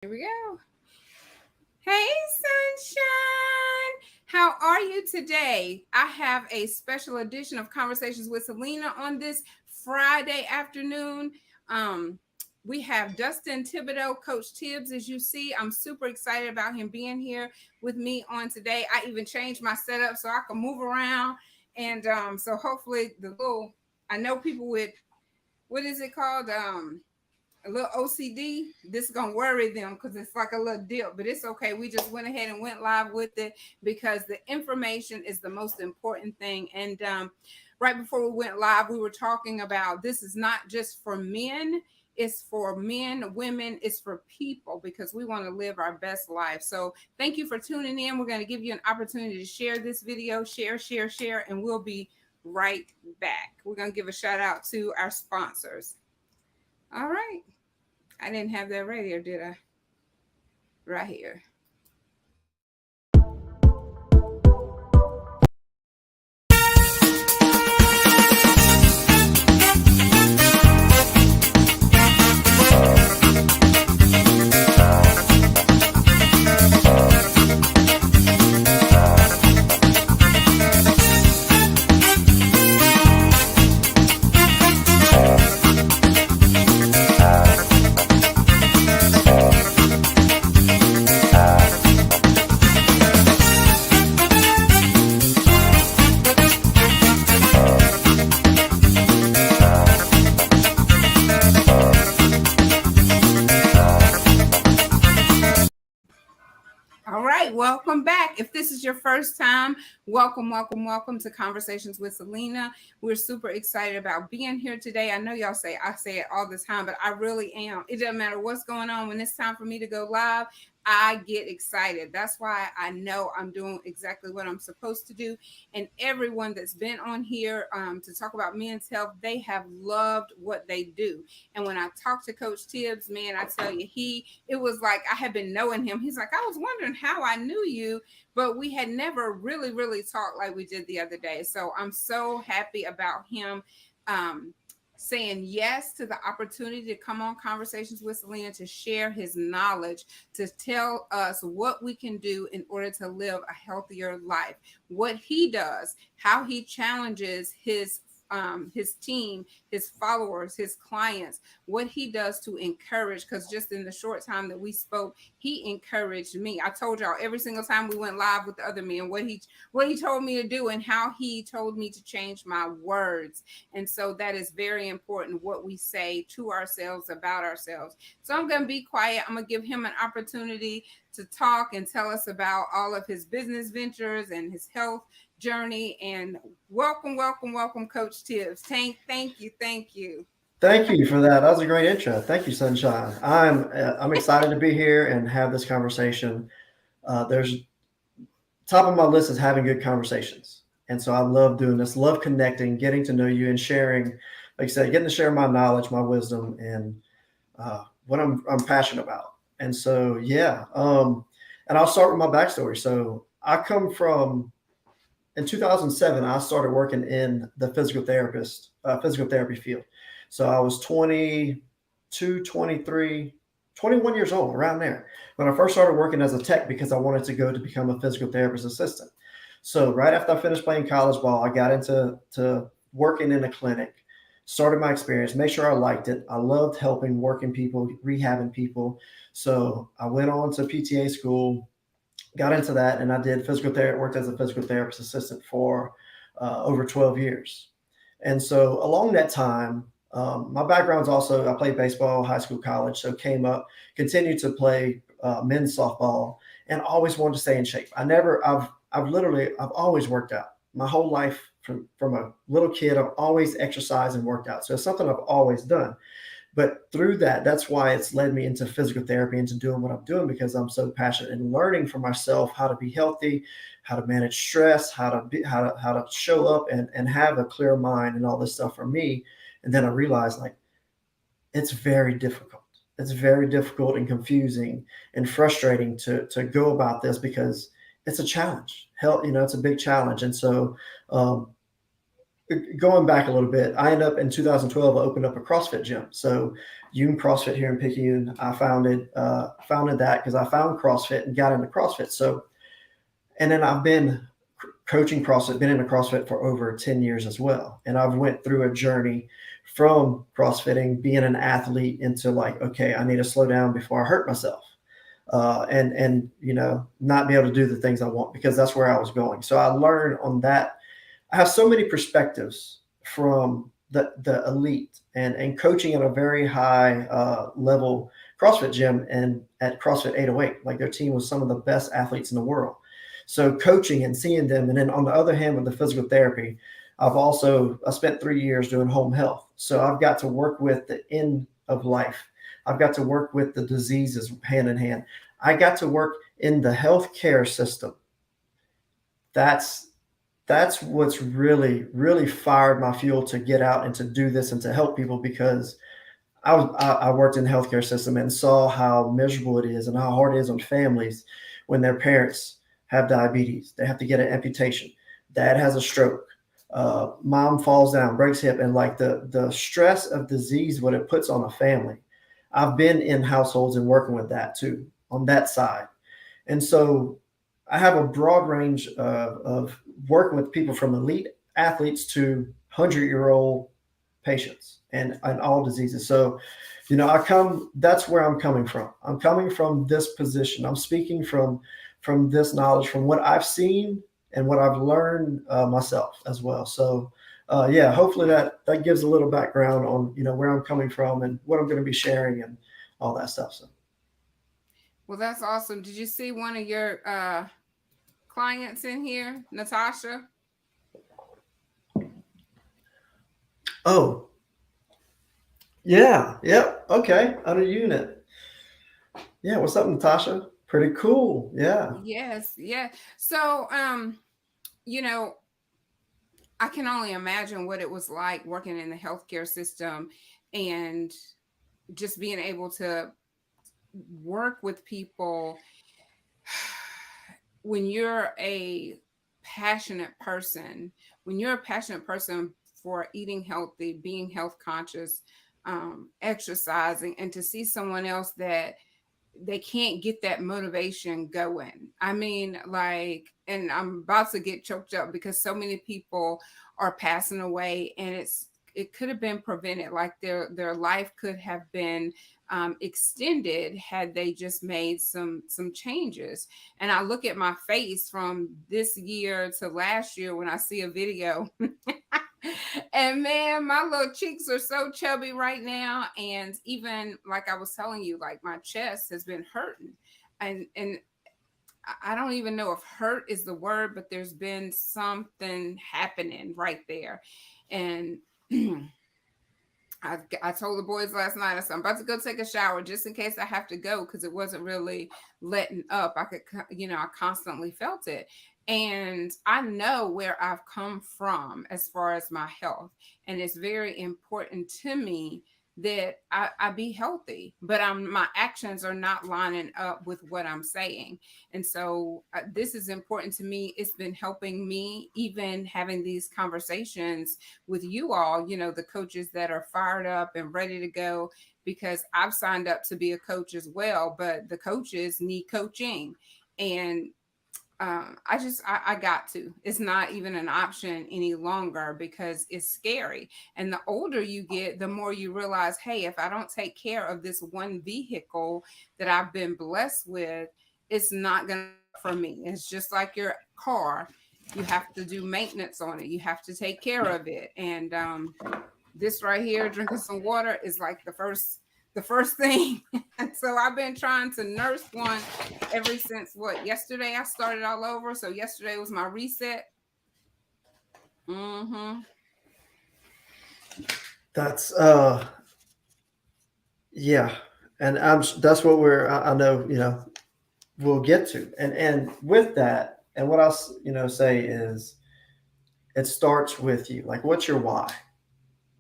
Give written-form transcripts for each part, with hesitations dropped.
Here we go. Hey, sunshine. How are you today? I have a special edition of Conversations with Selena on this Friday afternoon. Um, we have Dustin Thibodeaux, Coach Tibbs, as you see. I'm super excited about him being here with me on today. I even changed my setup so I can move around. And so hopefully I know people with, what is it called? A little OCD, this is gonna worry them because it's like a little dip, but it's okay. We just went ahead and went live with it because the information is the most important thing. And right before we went live, we were talking about this is not just for men, it's for men, women, it's for people because we want to live our best life. So thank you for tuning in. We're going to give you an opportunity to share this video, share, and we'll be right back. We're going to give a shout out to our sponsors. All right. I didn't have that ready, or did I? Right here. All right, welcome back. If this is your first time, welcome to Conversations with Selena. We're super excited about being here today. I know y'all say I say it all the time, but I really am. It doesn't matter what's going on. When it's time for me to go live, I get excited. That's why I know I'm doing exactly what I'm supposed to do. And everyone that's been on here to talk about men's health, they have loved what they do. And when I talked to Coach Tibbs, man, I tell you, it was like I had been knowing him. He's like, I was wondering how I knew you, but we had never really talked like we did the other day. So I'm so happy about him saying yes to the opportunity to come on Conversations with Selena to share his knowledge, to tell us what we can do in order to live a healthier life, what he does, how he challenges his team, his followers, his clients, what he does to encourage. Because just in the short time that we spoke, he encouraged me. I told y'all every single time we went live with the other men what he told me to do and how he told me to change my words. And so that is very important, what we say to ourselves about ourselves. So I'm going to be quiet. I'm going to give him an opportunity to talk and tell us about all of his business ventures and his health journey. And welcome, Coach Tibbs. Thank you. Thank you for that. That was a great intro. Thank you, Sunshine. I'm excited to be here and have this conversation. There's top of my list is having good conversations, and so I love doing this. Love connecting, getting to know you, and sharing. Like I said, getting to share my knowledge, my wisdom, and what I'm passionate about. And so yeah, and I'll start with my backstory. So I come from in 2007, I started working in the physical therapy field. So I was 22, 23, 21 years old, around there, when I first started working as a tech because I wanted to go to become a physical therapist assistant. So right after I finished playing college ball, I got into working in a clinic, started my experience, made sure I liked it. I loved helping working people, rehabbing people. So I went on to PTA school, got into that, and I did physical therapy, worked as a physical therapist assistant for over 12 years. And so along that time, my background's also, I played baseball, high school, college, so came up, continued to play men's softball, and always wanted to stay in shape. I've always worked out my whole life. From a little kid, I've always exercised and worked out. So it's something I've always done. But through that, that's why it's led me into physical therapy, into doing what I'm doing, because I'm so passionate and learning for myself how to be healthy, how to manage stress, how to show up and have a clear mind and all this stuff for me. And then I realized, like, it's very difficult. It's very difficult and confusing and frustrating to go about this, because it's a challenge. Hell, it's a big challenge. And so going back a little bit, I ended up in 2012, I opened up a CrossFit gym. So Yoon CrossFit here in Picayune, I founded that because I found CrossFit and got into CrossFit. So, and then I've been coaching CrossFit, been in a CrossFit for over 10 years as well. And I've went through a journey from CrossFitting, being an athlete, into like, okay, I need to slow down before I hurt myself. And not be able to do the things I want, because that's where I was going. So I learned on that. I have so many perspectives from the elite and coaching at a very high level CrossFit gym and at CrossFit 808. Like, their team was some of the best athletes in the world. So coaching and seeing them. And then on the other hand, with the physical therapy, I spent 3 years doing home health. So I've got to work with the end of life. I've got to work with the diseases hand in hand. I got to work in the healthcare system. That's what's really, really fired my fuel to get out and to do this and to help people, because I worked in the healthcare system and saw how miserable it is and how hard it is on families when their parents have diabetes. They have to get an amputation. Dad has a stroke. Mom falls down, breaks hip, and like the stress of disease, what it puts on a family. I've been in households and working with that too, on that side. And so I have a broad range of working with people from elite athletes to 100-year-old patients and all diseases. So, that's where I'm coming from. I'm coming from this position. I'm speaking from this knowledge, from what I've seen and what I've learned myself as well. So, hopefully that gives a little background on, where I'm coming from and what I'm going to be sharing and all that stuff. So, Well, that's awesome. Did you see one of your clients in here, Natasha? oh, yeah, yep, okay, under unit. Yeah, what's up, Natasha? Pretty cool. Yeah. Yes, yeah. So, you know, I can only imagine what it was like working in the healthcare system and just being able to work with people when you're a passionate person, when you're a passionate person for eating healthy, being health conscious, exercising, and to see someone else that they can't get that motivation going. I mean, like, and I'm about to get choked up because so many people are passing away, and it could have been prevented. Like, their life could have been extended had they just made some changes. And I look at my face from this year to last year when I see a video. And man, my little cheeks are so chubby right now. And even like I was telling you, like, my chest has been hurting. And I don't even know if hurt is the word, but there's been something happening right there. And I told the boys last night, I said, I'm about to go take a shower just in case I have to go, because it wasn't really letting up. I constantly felt it. And I know where I've come from as far as my health. And it's very important to me that I be healthy, but my actions are not lining up with what I'm saying. And so this is important to me. It's been helping me, even having these conversations with you all, the coaches that are fired up and ready to go, because I've signed up to be a coach as well, but the coaches need coaching. And I got to. It's not even an option any longer because it's scary. And the older you get, the more you realize, hey, if I don't take care of this one vehicle that I've been blessed with, it's not going to work for me. It's just like your car. You have to do maintenance on it. You have to take care of it. And this right here, drinking some water, is like the first thing. And so I've been trying to nurse one ever since yesterday I started all over. So yesterday was my reset. Mm-hmm. That's yeah, and that's what I know, we'll get to. And with that, and what I'll say is, it starts with you. Like, what's your why?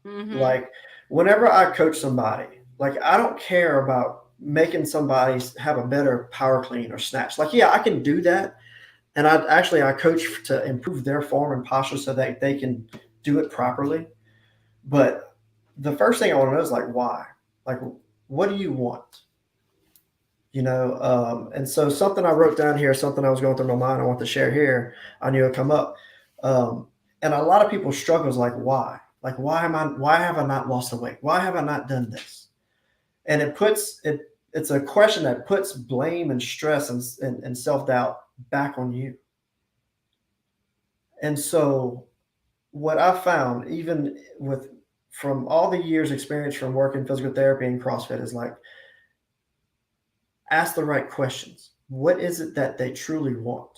Mm-hmm. Like, whenever I coach somebody, like, I don't care about making somebody have a better power clean or snatch. Like, yeah, I can do that. And I coach to improve their form and posture so that they can do it properly. But the first thing I want to know is like why? Like, what do you want? And so something I wrote down here, something I was going through my mind, I want to share here. I knew it'd come up, um, and a lot of people struggles like why? Like why am I? Why have I not lost the weight? Why have I not done this? And it puts it. It's a question that puts blame and stress and self doubt back on you. And so what I found, even with from all the years experience from working physical therapy and CrossFit, is like ask the right questions. What is it that they truly want?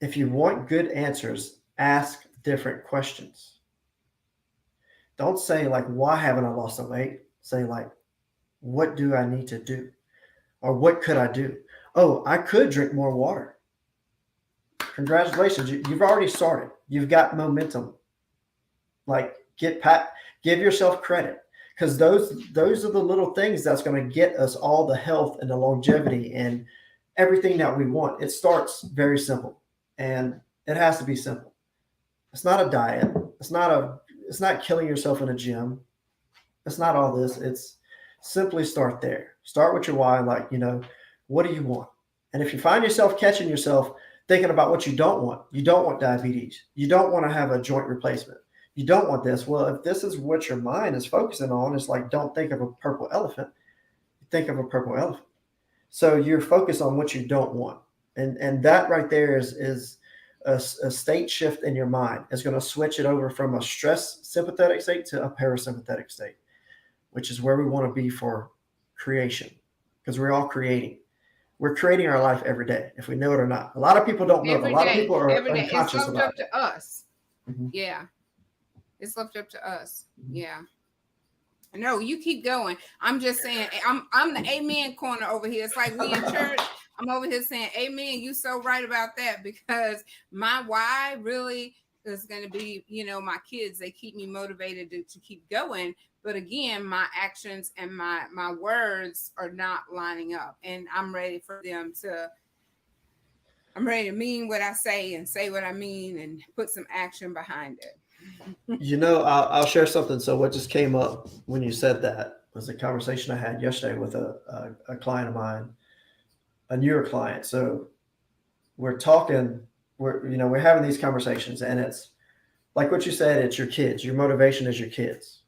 If you want good answers, ask different questions. Don't say like, why haven't I lost the weight? Say like, what do I need to do? Or what could I do? Oh, I could drink more water. Congratulations, you've already started. You've got momentum. Like give yourself credit, because those are the little things that's going to get us all the health and the longevity and everything that we want. It starts very simple, and it has to be simple. It's not a diet. It's not killing yourself in a gym. It's not all this. It's simply start there. Start with your why. Like, what do you want? And if you find yourself catching yourself thinking about what you don't want diabetes. You don't want to have a joint replacement. You don't want this. Well, if this is what your mind is focusing on, it's like, don't think of a purple elephant. Think of a purple elephant. So you're focused on what you don't want. And that right there is a state shift in your mind. It's going to switch it over from a stress sympathetic state to a parasympathetic state, which is where we want to be for creation, because we're all creating. We're creating our life every day, if we know it or not. A lot of people don't know. A lot of people are every day. It's unconscious left about up it. to us. Mm-hmm. Yeah. It's left up to us. Mm-hmm. Yeah. No, you keep going. I'm just saying, I'm the amen corner over here. It's like we in church. I'm over here saying, amen. You so right about that, because my why really is going to be, my kids. They keep me motivated to keep going. But again, my actions and my words are not lining up, and I'm ready to mean what I say and say what I mean and put some action behind it. I'll share something. So what just came up when you said that was a conversation I had yesterday with a client of mine, a newer client. So we're talking, we're having these conversations, and it's like what you said, it's your kids. Your motivation is your kids.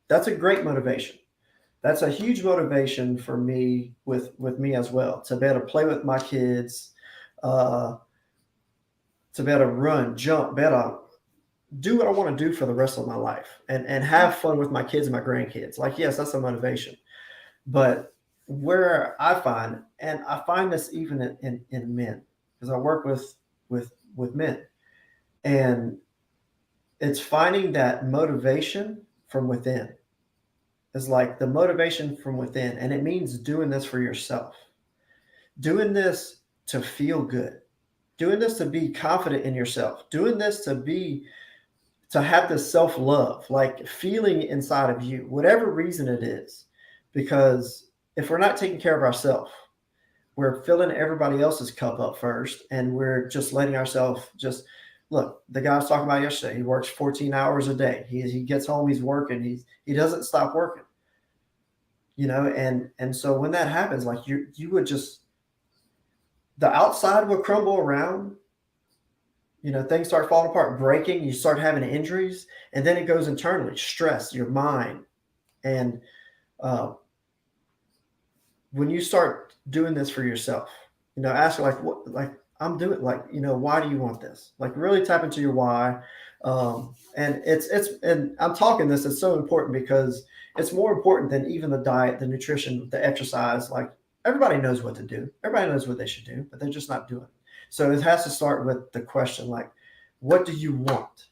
That's a great motivation. That's a huge motivation for me with me as well, to be able to play with my kids, uh, to be able to run, jump, be able to do what I want to do for the rest of my life, and have fun with my kids and my grandkids. Like, yes, that's a motivation. But where I find, and I find this even in men, because I work with men, and it's finding that motivation from within. Is like the motivation from within, and it means doing this for yourself, doing this to feel good, doing this to be confident in yourself, doing this to have this self-love, like feeling inside of you, whatever reason it is. Because if we're not taking care of ourselves, we're filling everybody else's cup up first, and we're just letting ourselves just look. The guy I was talking about yesterday, he works 14 hours a day. He gets home, he's working, he doesn't stop working. And so when that happens, like you would just, the outside would crumble around, things start falling apart, breaking, you start having injuries, and then it goes internally, stress, your mind. And when you start doing this for yourself, ask like, what, like I'm doing, like, why do you want this? Like really tap into your why. And and I'm talking this, it's so important, because it's more important than even the diet, the nutrition, the exercise. Like everybody knows what to do. Everybody knows what they should do, but they're just not doing it. So it has to start with the question, like, what do you want?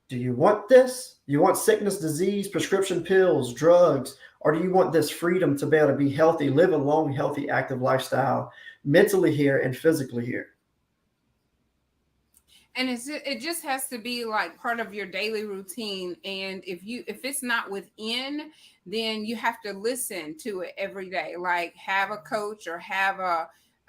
Do you want this? You want sickness, disease, prescription pills, drugs, or do you want this freedom to be able to be healthy, live a long, healthy, active lifestyle, mentally here and physically here? And it just has to be like part of your daily routine. And if it's not within, then you have to listen to it every day. Like have a coach or have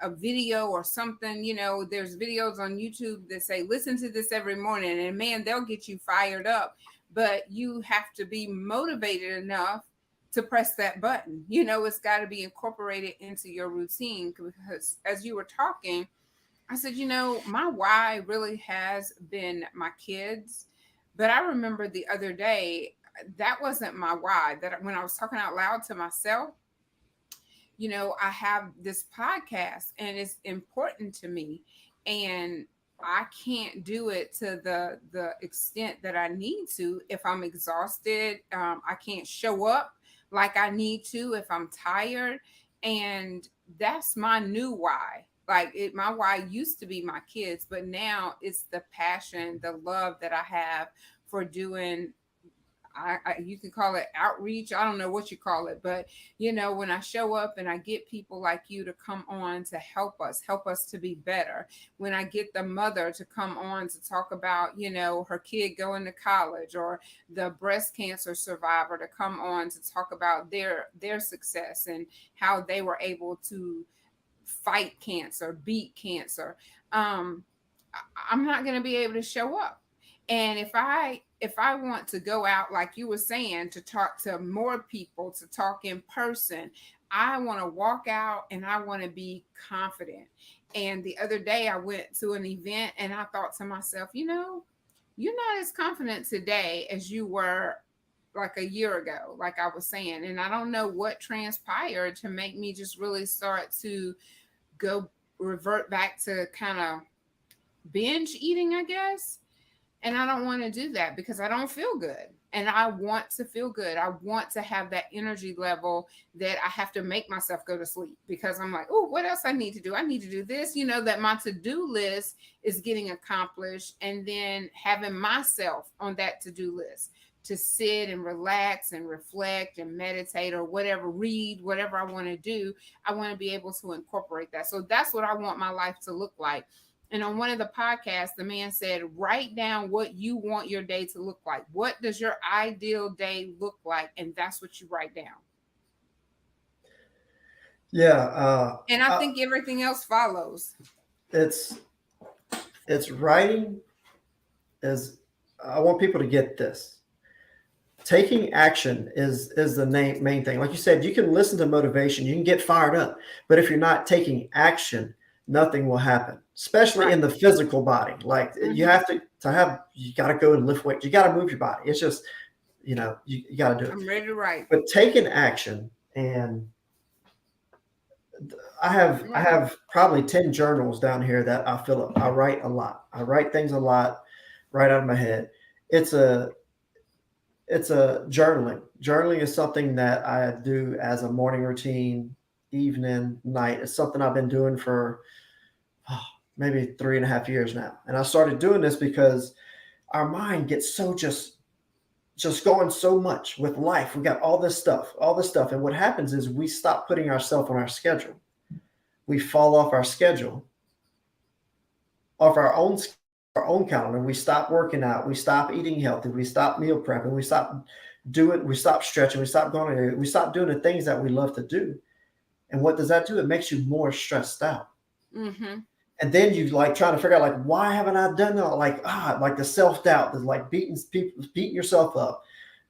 a video or something. There's videos on YouTube that say listen to this every morning, and man, they'll get you fired up. But you have to be motivated enough to press that button. It's got to be incorporated into your routine, because as you were talking, I said, my why really has been my kids. But I remember the other day, that wasn't my why. That when I was talking out loud to myself, I have this podcast and it's important to me. And I can't do it to the extent that I need to if I'm exhausted. I can't show up like I need to if I'm tired. And that's my new why. My why used to be my kids, but now it's the passion, the love that I have for doing. You can call it outreach. I don't know what you call it, but when I show up and I get people like you to come on to help us to be better. When I get the mother to come on to talk about, her kid going to college, or the breast cancer survivor to come on to talk about their success and how they were able to fight cancer, beat cancer. I'm not going to be able to show up. And if I want to go out, like you were saying, to talk to more people, to talk in person, I want to walk out and I want to be confident. And the other day I went to an event and I thought to myself, you're not as confident today as you were like a year ago, like I was saying. And I don't know what transpired to make me just really start to revert back to kind of binge eating, I guess. And I don't want to do that because I don't feel good. And I want to feel good. I want to have that energy level that I have to make myself go to sleep, because I'm like, oh, what else I need to do? I need to do this, that my to-do list is getting accomplished. And then having myself on that to-do list to sit and relax and reflect and meditate or whatever, read, whatever I want to do. I want to be able to incorporate that. So that's what I want my life to look like. And on one of the podcasts, the man said, write down what you want your day to look like. What does your ideal day look like? And that's what you write down. Yeah. And I think everything else follows. It's writing I want people to get this. Taking action is the main thing. Like you said, you can listen to motivation, you can get fired up, but if you're not taking action, nothing will happen, especially in the physical body. Like you have you got to go and lift weights. You got to move your body. It's just, you got to do it. I'm ready to write. But taking action, and I have probably 10 journals down here that I fill up. I write a lot. I write things a lot right out of my head. It's a journaling. Journaling is something that I do as a morning routine, evening, night. It's something I've been doing for maybe 3.5 years now. And I started doing this because our mind gets so just going so much with life. We got all this stuff. And what happens is we stop putting ourselves on our schedule. We fall off our schedule, off our own calendar. We stop working out. We stop eating healthy. We stop meal prepping. We stop stretching. We stop doing the things that we love to do. And what does that do? It makes you more stressed out. Mm-hmm. And then you like trying to figure out like, why haven't I done that? Like the self-doubt, the like beating yourself up,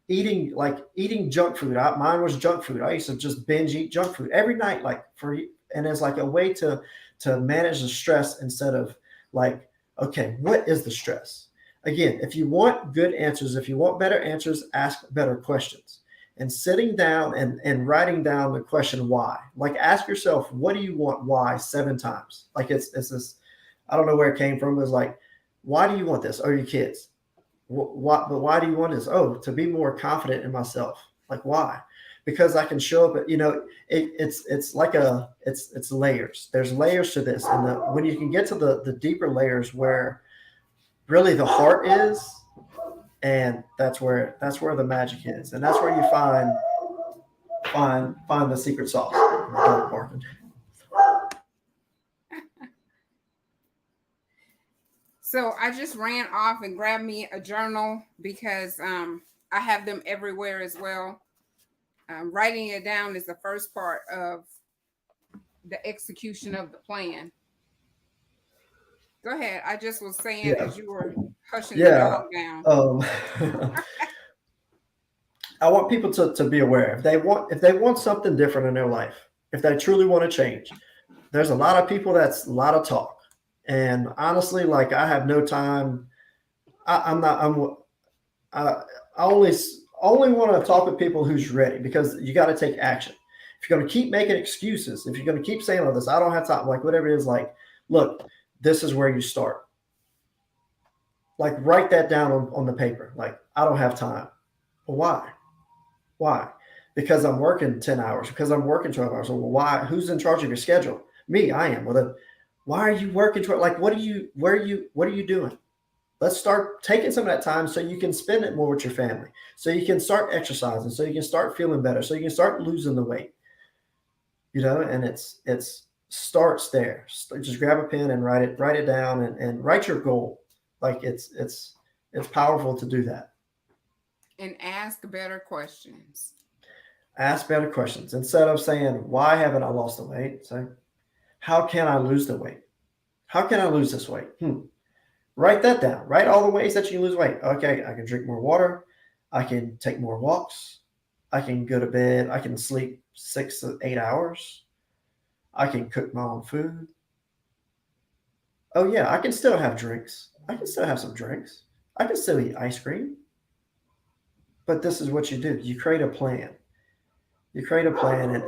eating junk food. Mine was junk food. I used to just binge eat junk food every night, and it's like a way to manage the stress instead of like, okay, what is the stress? Again, if you want good answers, if you want better answers, ask better questions. And sitting down and writing down the question why. Like ask yourself, what do you want why 7 times? Like it's this, I don't know where it came from. It was like, why do you want this? Or your kids? But why do you want this? Oh, to be more confident in myself. Like why? Because I can show up. It's like it's layers. There's layers to this, and when you can get to the deeper layers where really the heart is, and that's where the magic is, and that's where you find the secret sauce. So I just ran off and grabbed me a journal because I have them everywhere as well. Writing it down is the first part of the execution of the plan. Go ahead. I just was saying Yeah. as you were hushing the Yeah. dog down. Um, I want people to be aware if they want something different in their life, if they truly want to change. There's a lot of people that's a lot of talk, and honestly, like I have no time. I'm not. I, I only want to talk with people who's ready because you got to take action. If you're going to keep making excuses, if you're going to keep saying all this, I don't have time. Like whatever it is, like look, this is where you start. Like write that down on the paper. Like I don't have time. Well, why? Why? Because I'm working 10 hours, because I'm working 12 hours. Well, why? Who's in charge of your schedule? Me, I am. Well, then why are you working? Like, what are you doing? Let's start taking some of that time so you can spend it more with your family. So you can start exercising, so you can start feeling better, so you can start losing the weight, and it's starts there. Just grab a pen and write it down and write your goal. Like it's powerful to do that. And ask better questions. Ask better questions instead of saying, why haven't I lost the weight? Say, how can I lose the weight? How can I lose this weight? Write that down. Write all the ways that you can lose weight. Okay, I can drink more water. I can take more walks. I can go to bed. I can sleep 6 to 8 hours. I can cook my own food. Oh, yeah, I can still have drinks. I can still have some drinks. I can still eat ice cream. But this is what you do. You create a plan. You create a plan, and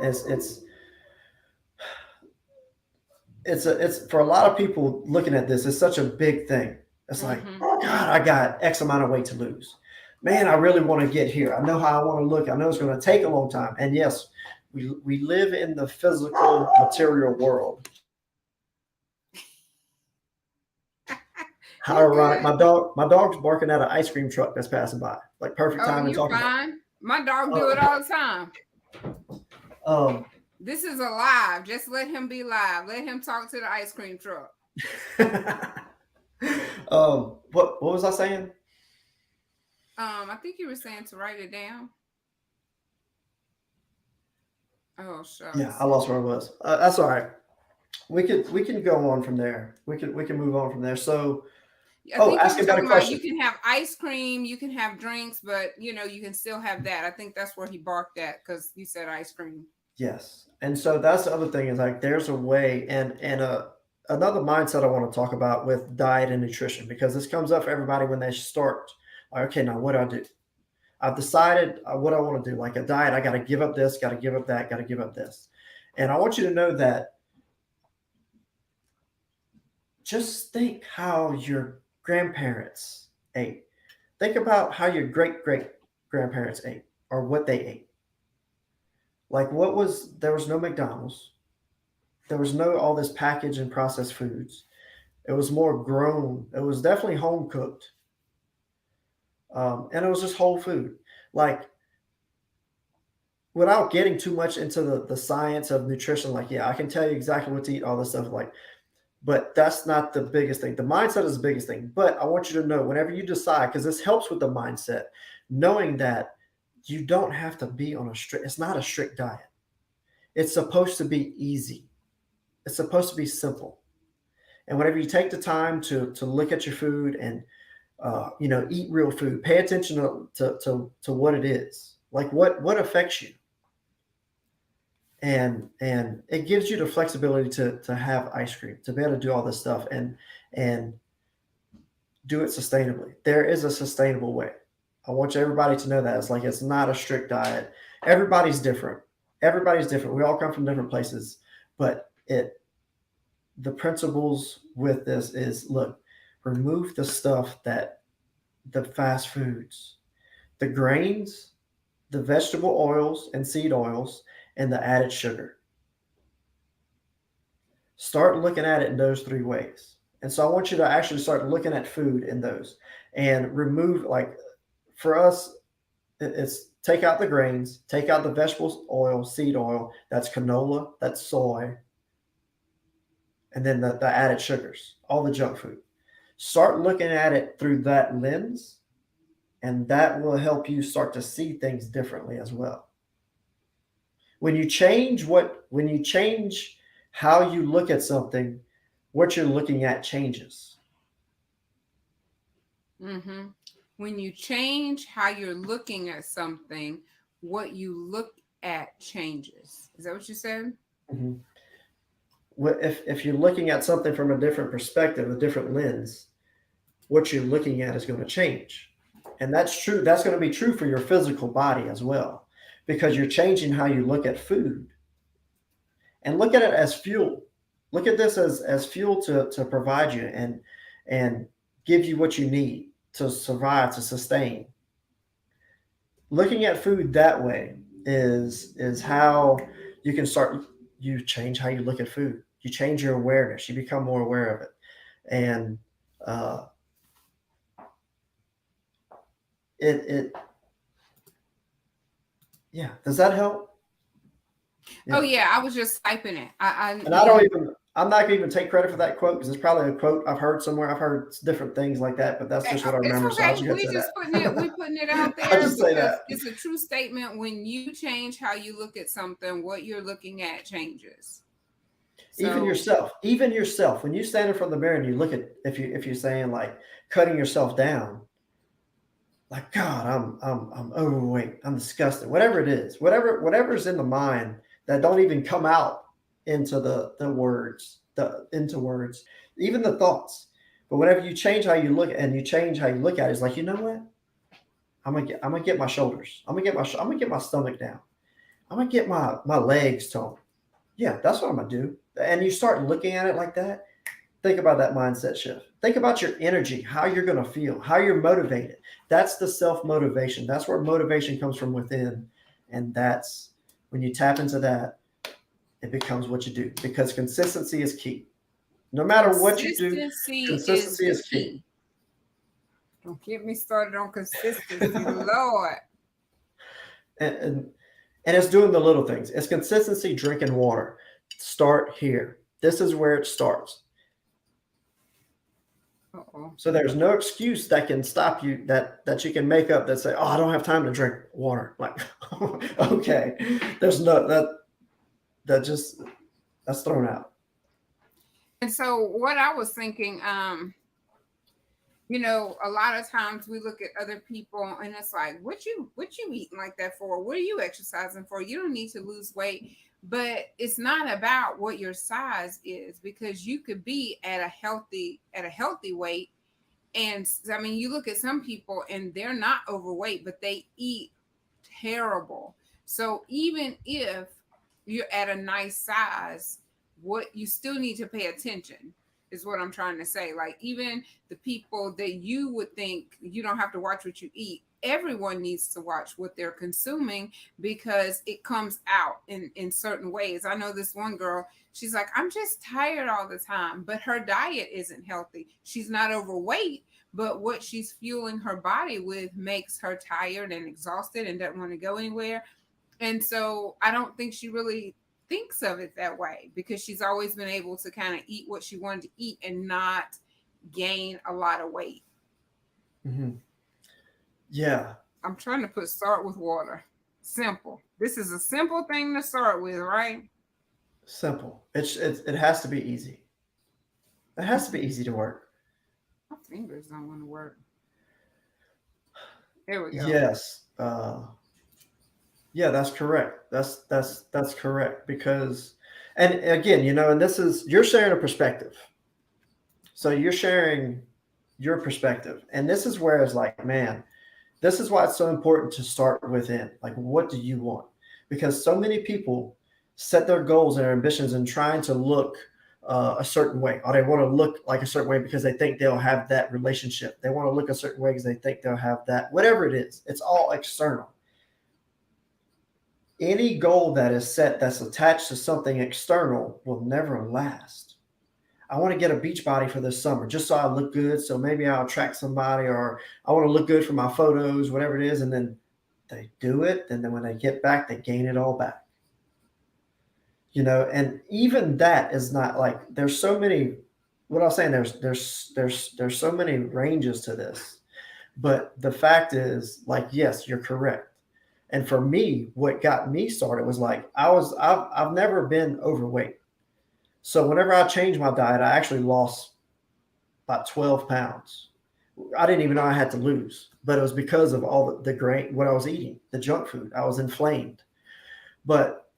it's for a lot of people looking at this. It's such a big thing. It's like, Mm-hmm. oh God, I got X amount of weight to lose. Man, I really want to get here. I know how I want to look. I know it's going to take a long time. And yes, we live in the physical material world. How You ironic! good? My dog's barking at an ice cream truck that's passing by. Like perfect Oh, time to you talk about. fine. My dog do Uh, it all the time. um, This is a live. Just let him be live. Let him talk to the ice cream truck. what was I saying? I think you were saying to write it down. Oh Yeah, I shucks. lost where I was. That's all right. We can go on from there. We can move on from there. So, I think you were asking better talking about you question. can have ice cream, you can have drinks, but you can still have that. I think that's where he barked at because you said ice cream. Yes, and so that's the other thing is like there's a way and another mindset I want to talk about with diet and nutrition because this comes up for everybody when they start. Like, okay, now what do I do? I've decided what I want to do. Like a diet, I got to give up this, got to give up that, got to give up this, and I want you to know that just think how your grandparents ate. Think about how your great great grandparents ate or what they ate. Like there was no McDonald's. There was no all this packaged and processed foods. It was more grown. It was definitely home cooked. And it was just whole food. Like without getting too much into the science of nutrition, like, yeah, I can tell you exactly what to eat, all this stuff. Like, but that's not the biggest thing. The mindset is the biggest thing. But I want you to know whenever you decide, because this helps with the mindset, knowing that you don't have to be on it's not a strict diet. It's supposed to be easy. It's supposed to be simple. And whenever you take the time to look at your food and eat real food, pay attention to what it is, like what affects you, and it gives you the flexibility to have ice cream, to be able to do all this stuff and do it sustainably. There is a sustainable way. I want everybody to know that it's not a strict diet. Everybody's different. Everybody's different. We all come from different places, but the principles with this is look, remove the stuff that the fast foods, the grains, the vegetable oils and seed oils, and the added sugar. Start looking at it in those three ways. And so I want you to actually start looking at food in those and remove, like, for us, it's take out the grains, take out the vegetable oil, seed oil, that's canola, that's soy, and then the added sugars, all the junk food. Start looking at it through that lens, and that will help you start to see things differently as well. When you change how you look at something, what you're looking at changes. Mm-hmm. When you change how you're looking at something, what you look at changes. Is that what you said? Mhm. If you're looking at something from a different perspective, a different lens, what you're looking at is going to change. And that's true. That's going to be true for your physical body as well, because you're changing how you look at food and look at it as fuel. Look at this as fuel to provide you and give you what you need to survive, to sustain. Looking at food that way is how you can start. You change how you look at food. You change your awareness. You become more aware of it, and uh, it yeah. Does that help? Oh Yeah. yeah, I was just typing it. And I don't even. I'm not going to even take credit for that quote because it's probably a quote I've heard somewhere. I've heard different things like that, but that's just what I It's remember. So I'll okay. just go We to just putting it. that. We putting it out I'll there just say because that. it's a true statement. When you change how you look at something, what you're looking at changes. So Even yourself, when you stand in front of the mirror and you look at if you're saying like cutting yourself down, like God, I'm overweight, I'm disgusted, whatever it is, whatever's in the mind that don't even come out into the words, into words, even the thoughts. But whenever you change how you look and you change how you look at it, it's like, you know what? I'm gonna get my shoulders. I'm gonna get my stomach down. I'm gonna get my legs toned. Yeah, that's what I'm gonna do. And you start looking at it like that. Think about that mindset shift. Think about your energy, how you're going to feel, how you're motivated. That's the self motivation. That's where motivation comes from within. And that's when you tap into that, it becomes what you do because consistency is key. No matter what you do, consistency is consistency the is key. key. Don't get me started on consistency, Lord. And, and, and it's doing the little things. It's consistency, drinking water. Start here. This is where it starts. Uh-oh. So there's no excuse that can stop you that you can make up that say, "Oh, I don't have time to drink water." Like, okay, there's no that just that's thrown out. And so what I was thinking, a lot of times we look at other people and it's like, what you eating like that for? What are you exercising for? You don't need to lose weight. But it's not about what your size is because you could be at a healthy weight. And I mean, you look at some people and they're not overweight, but they eat terrible. So even if you're at a nice size, what you still need to pay attention is what I'm trying to say. Like even the people that you would think you don't have to watch what you eat, everyone needs to watch what they're consuming because it comes out in certain ways. I know this one girl, she's like, I'm just tired all the time, but her diet isn't healthy. She's not overweight, but what she's fueling her body with makes her tired and exhausted and doesn't want to go anywhere. And so I don't think she really thinks of it that way because she's always been able to kind of eat what she wanted to eat and not gain a lot of weight. Mm-hmm. Yeah, I'm trying to put start with water. Simple. This is a simple thing to start with, right? simple. It has to be easy. It has to be easy to work. My fingers don't want to work. There we go. Yes. Yeah, that's correct. That's correct because, and again, and this is you're sharing a perspective. So you're sharing your perspective, and this is where it's like, man, this is why it's so important to start within. Like, what do you want? Because so many people set their goals and their ambitions and trying to look a certain way, or they want to look like a certain way because they think they'll have that relationship. They want to look a certain way because they think they'll have that. Whatever it is, it's all external. Any goal that is set that's attached to something external will never last. I want to get a beach body for this summer just so I look good. So maybe I'll attract somebody, or I want to look good for my photos, whatever it is. And then they do it. And then when they get back, they gain it all back. And even that is not like there's so many. What I was saying, there's so many ranges to this. But the fact is, like, yes, you're correct. And for me, what got me started was like I've never been overweight. So whenever I changed my diet, I actually lost about 12 pounds. I didn't even know I had to lose, but it was because of all the grain, what I was eating, the junk food. I was inflamed. But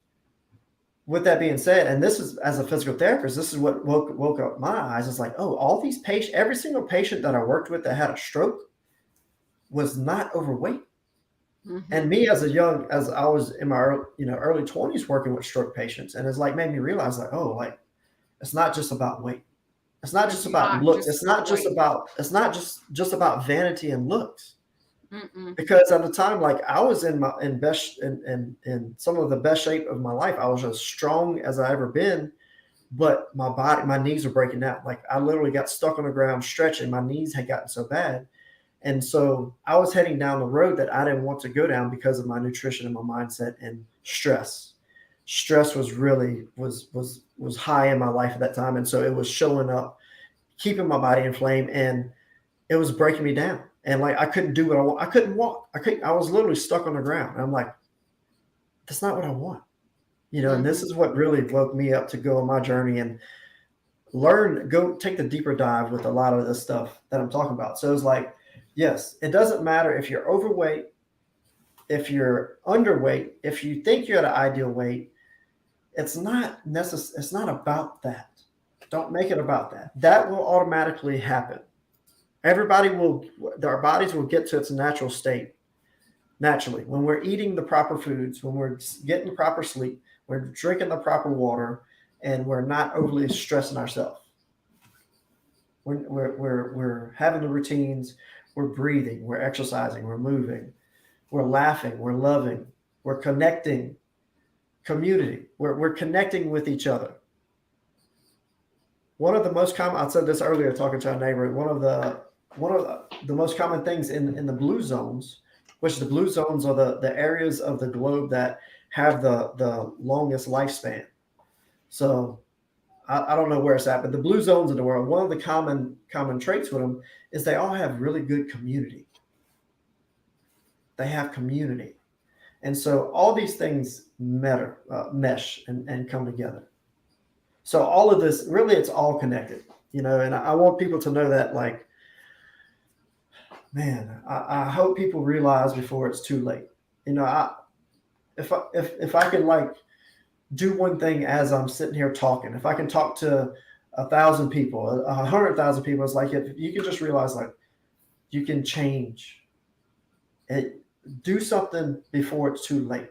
with that being said, and this is as a physical therapist, this is what woke up my eyes. It's like, oh, all these patients, every single patient that I worked with that had a stroke was not overweight. And me as I was in my early 20s working with stroke patients, and it's like made me realize like, oh, like it's not just about weight. It's not It's just about not looks. just about weight. It's not just about vanity and looks. Mm-mm. Because at the time, like I was in some of the best shape of my life. I was as strong as I ever been, but my knees were breaking down. Like I literally got stuck on the ground stretching. My knees had gotten so bad. And so I was heading down the road that I didn't want to go down because of my nutrition and my mindset and stress. Stress was really was high in my life at that time. And so it was showing up, keeping my body inflamed, and it was breaking me down. And like I couldn't do what I want. I couldn't walk. I was literally stuck on the ground. And I'm like, that's not what I want. And this Mm-hmm. is what really woke me up to go on my journey and go take the deeper dive with a lot of this stuff that I'm talking about. So it's like, yes, it doesn't matter if you're overweight, if you're underweight, if you think you're at an ideal weight, it's not necessary. It's not about that. Don't make it about that. That will automatically happen. Our bodies will get to its natural state naturally when we're eating the proper foods, when we're getting the proper sleep, we're drinking the proper water, and we're not overly stressing ourselves. We're having the routines, we're breathing, we're exercising, we're moving, we're laughing, we're loving, we're connecting, community, we're connecting with each other. One of the most common, I said this earlier talking to our neighbor, one of the most common things in the blue zones, which the blue zones are the areas of the globe that have the longest lifespan. So I don't know where it's at, but the blue zones in the world, one of the common traits with them is they all have really good community. They have community. And so all these things mesh and come together. So all of this, really, it's all connected, and I want people to know that, like, man, I hope people realize before it's too late. If I can, like, do one thing as I'm sitting here talking, if I can talk to 1,000 people, 100,000 people, it's like if you can just realize, like, you can change it, do something before it's too late,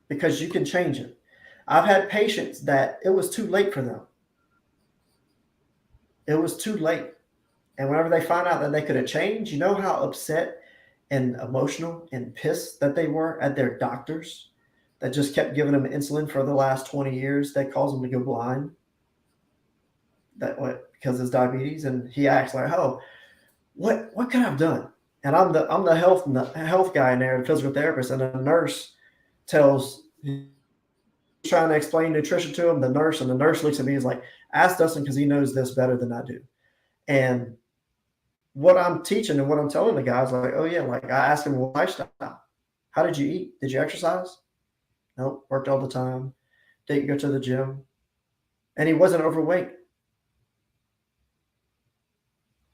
because you can change it. I've had patients that it was too late for them. It was too late. And whenever they find out that they could have changed, you know how upset and emotional and pissed that they were at their doctors that just kept giving them insulin for the last 20 years that caused them to go blind, because of his diabetes. And he acts like, oh, what could I have done? And I'm the health guy in there, the physical therapist, and the nurse tells, trying to explain nutrition to him, and the nurse looks at me and is like, ask Dustin because he knows this better than I do. And what I'm teaching and what I'm telling the guys, like, oh yeah, like I asked him lifestyle. How did you eat? Did you exercise? Nope. Worked all the time. Didn't go to the gym. And he wasn't overweight.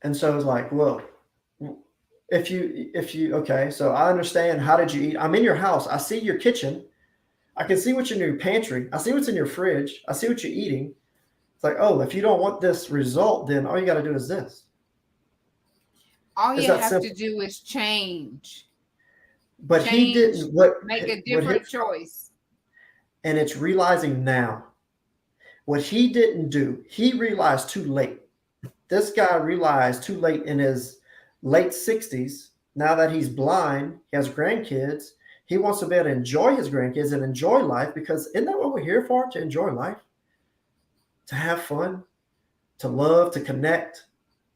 And so it's like, well, okay, so I understand. How did you eat? I'm in your house. I see your kitchen. I can see what's in your pantry. I see what's in your fridge. I see what you're eating. It's like, oh, if you don't want this result, then all you got to do is this. All It's you that have to simple. do is change. But he Change, didn't. make a What different choice. and it's realizing now. What he didn't do, he realized too late. This guy realized too late in his late 60s. Now that he's blind, he has grandkids. He wants to be able to enjoy his grandkids and enjoy life, because isn't that what we're here for? To enjoy life, to have fun, to love, to connect,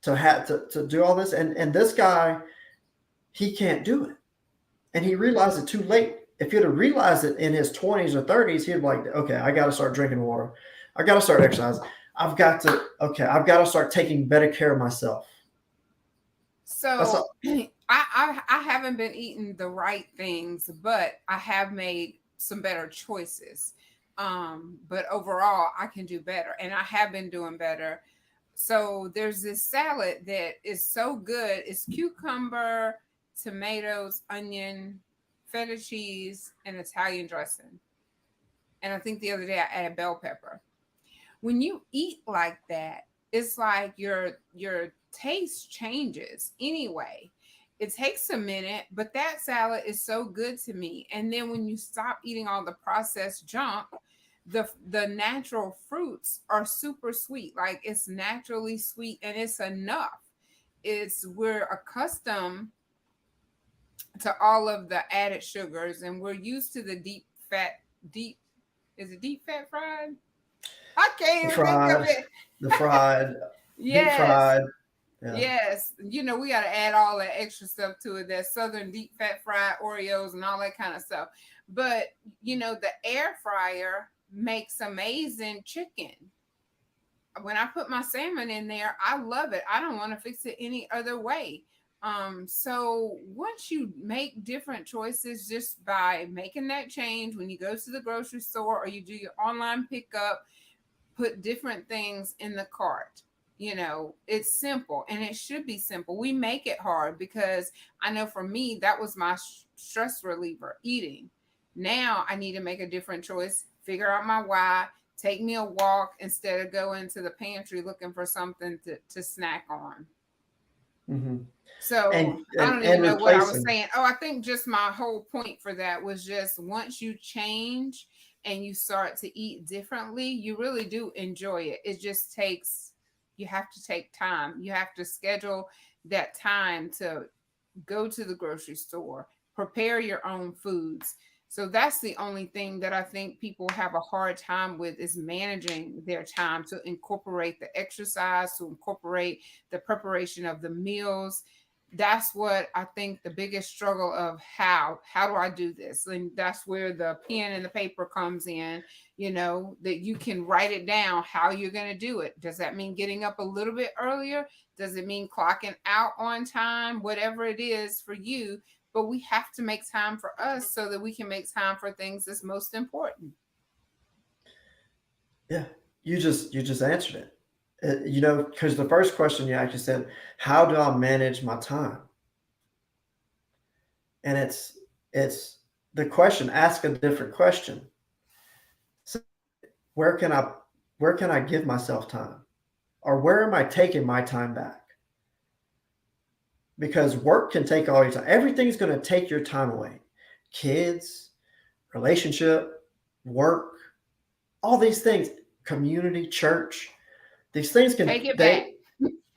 to do all this. And this guy, he can't do it. And he realized it too late. If he'd have realized it in his 20s or 30s, he'd be like, okay, I got to start drinking water. I got to start exercising. I've got to start taking better care of myself. That's So all. I haven't been eating the right things, but I have made some better choices. But overall, I can do better, and I have been doing better. So there's this salad that is so good. It's cucumber, tomatoes, onion, feta cheese, and Italian dressing. And I think the other day I added bell pepper. When you eat like that, it's like your taste changes anyway. It takes a minute, but that salad is so good to me. And then when you stop eating all the processed junk, the natural fruits are super sweet. Like it's naturally sweet and it's enough. It's we're accustomed to all of the added sugars and we're used to the deep is it deep fat fried? I The can't even think of fried, it. the fried, deep Yes. fried. Yeah. Yes. We got to add all that extra stuff to it. That southern deep fat fried Oreos and all that kind of stuff. But, the air fryer makes amazing chicken. When I put my salmon in there, I love it. I don't want to fix it any other way. So once you make different choices just by making that change when you go to the grocery store or you do your online pickup, put different things in the cart. It's simple and it should be simple. We make it hard because I know for me, that was my stress reliever, eating. Now I need to make a different choice, figure out my why, take me a walk instead of going to the pantry looking for something to snack on. hmm So And, I and don't even and know what I was replacing. saying. Oh, I think just my whole point for that was just once you change and you start to eat differently, you really do enjoy it. It just takes, you have to take time. You have to schedule that time to go to the grocery store, prepare your own foods. So that's the only thing that I think people have a hard time with is managing their time to incorporate the exercise, to incorporate the preparation of the meals. That's what I think the biggest struggle of how do I do this? And that's where the pen and the paper comes in, that you can write it down how you're going to do it. Does that mean getting up a little bit earlier? Does it mean clocking out on time? Whatever it is for you, but we have to make time for us so that we can make time for things that's most important. Yeah, you just answered it. Because the first question you actually said, "How do I manage my time?" And it's the question. Ask a different question. So where can I where can I give myself time, or where am I taking my time back? Because work can take all your time. Everything's going to take your time away. Kids, relationship, work, all these things, community, church. These things can Take it back.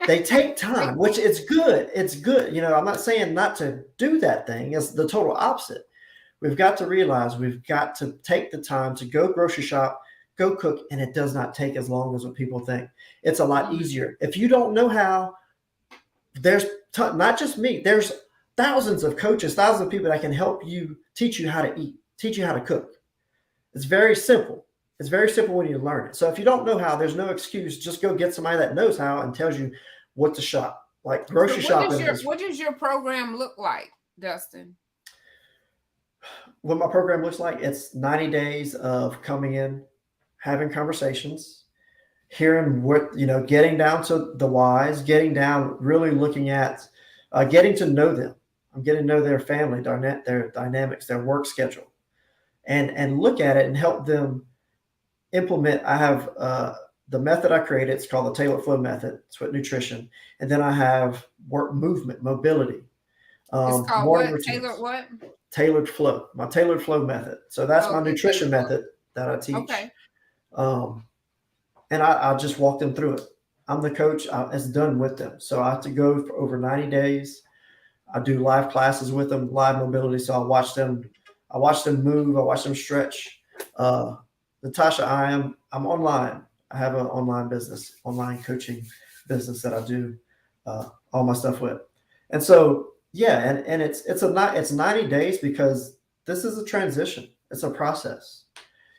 they take time, which is good. It's good. I'm not saying not to do that thing. It's the total opposite. We've got to realize we've got to take the time to go grocery shop, go cook, and it does not take as long as what people think. It's a lot Mm. easier. If you don't know how, there's not just me. There's thousands of coaches, thousands of people that can help you, teach you how to eat, teach you how to cook. It's very simple. It's very simple when you learn it. So if you don't know how, there's no excuse. Just go get somebody that knows how and tells you what to shop. Like So grocery shopping is what does your program look like, Dustin? what my program looks like. It's 90 days of coming in, having conversations, hearing getting down to the whys, getting down, really looking at, getting to know them. I'm getting to know their family, their dynamics, their work schedule, and look at it and help them implement. I have the method I created. It's called the tailored flow method. It's with nutrition, and then I have work movement, mobility, It's called morning what? Taylor routines, what? tailored flow. My tailored flow method. So that's my Okay, Taylor nutrition Flow. method that I teach, Okay. um, and I just walk them through it. I'm the coach. It's done with them. So I have to go for over 90 days. I do live classes with them, live mobility. So I watch them. I watch them move. I watch them stretch. Uh, Natasha, I'm online. I have an online business, online coaching business that I do all my stuff with. And so yeah, and it's 90 days because this is a transition. It's a process,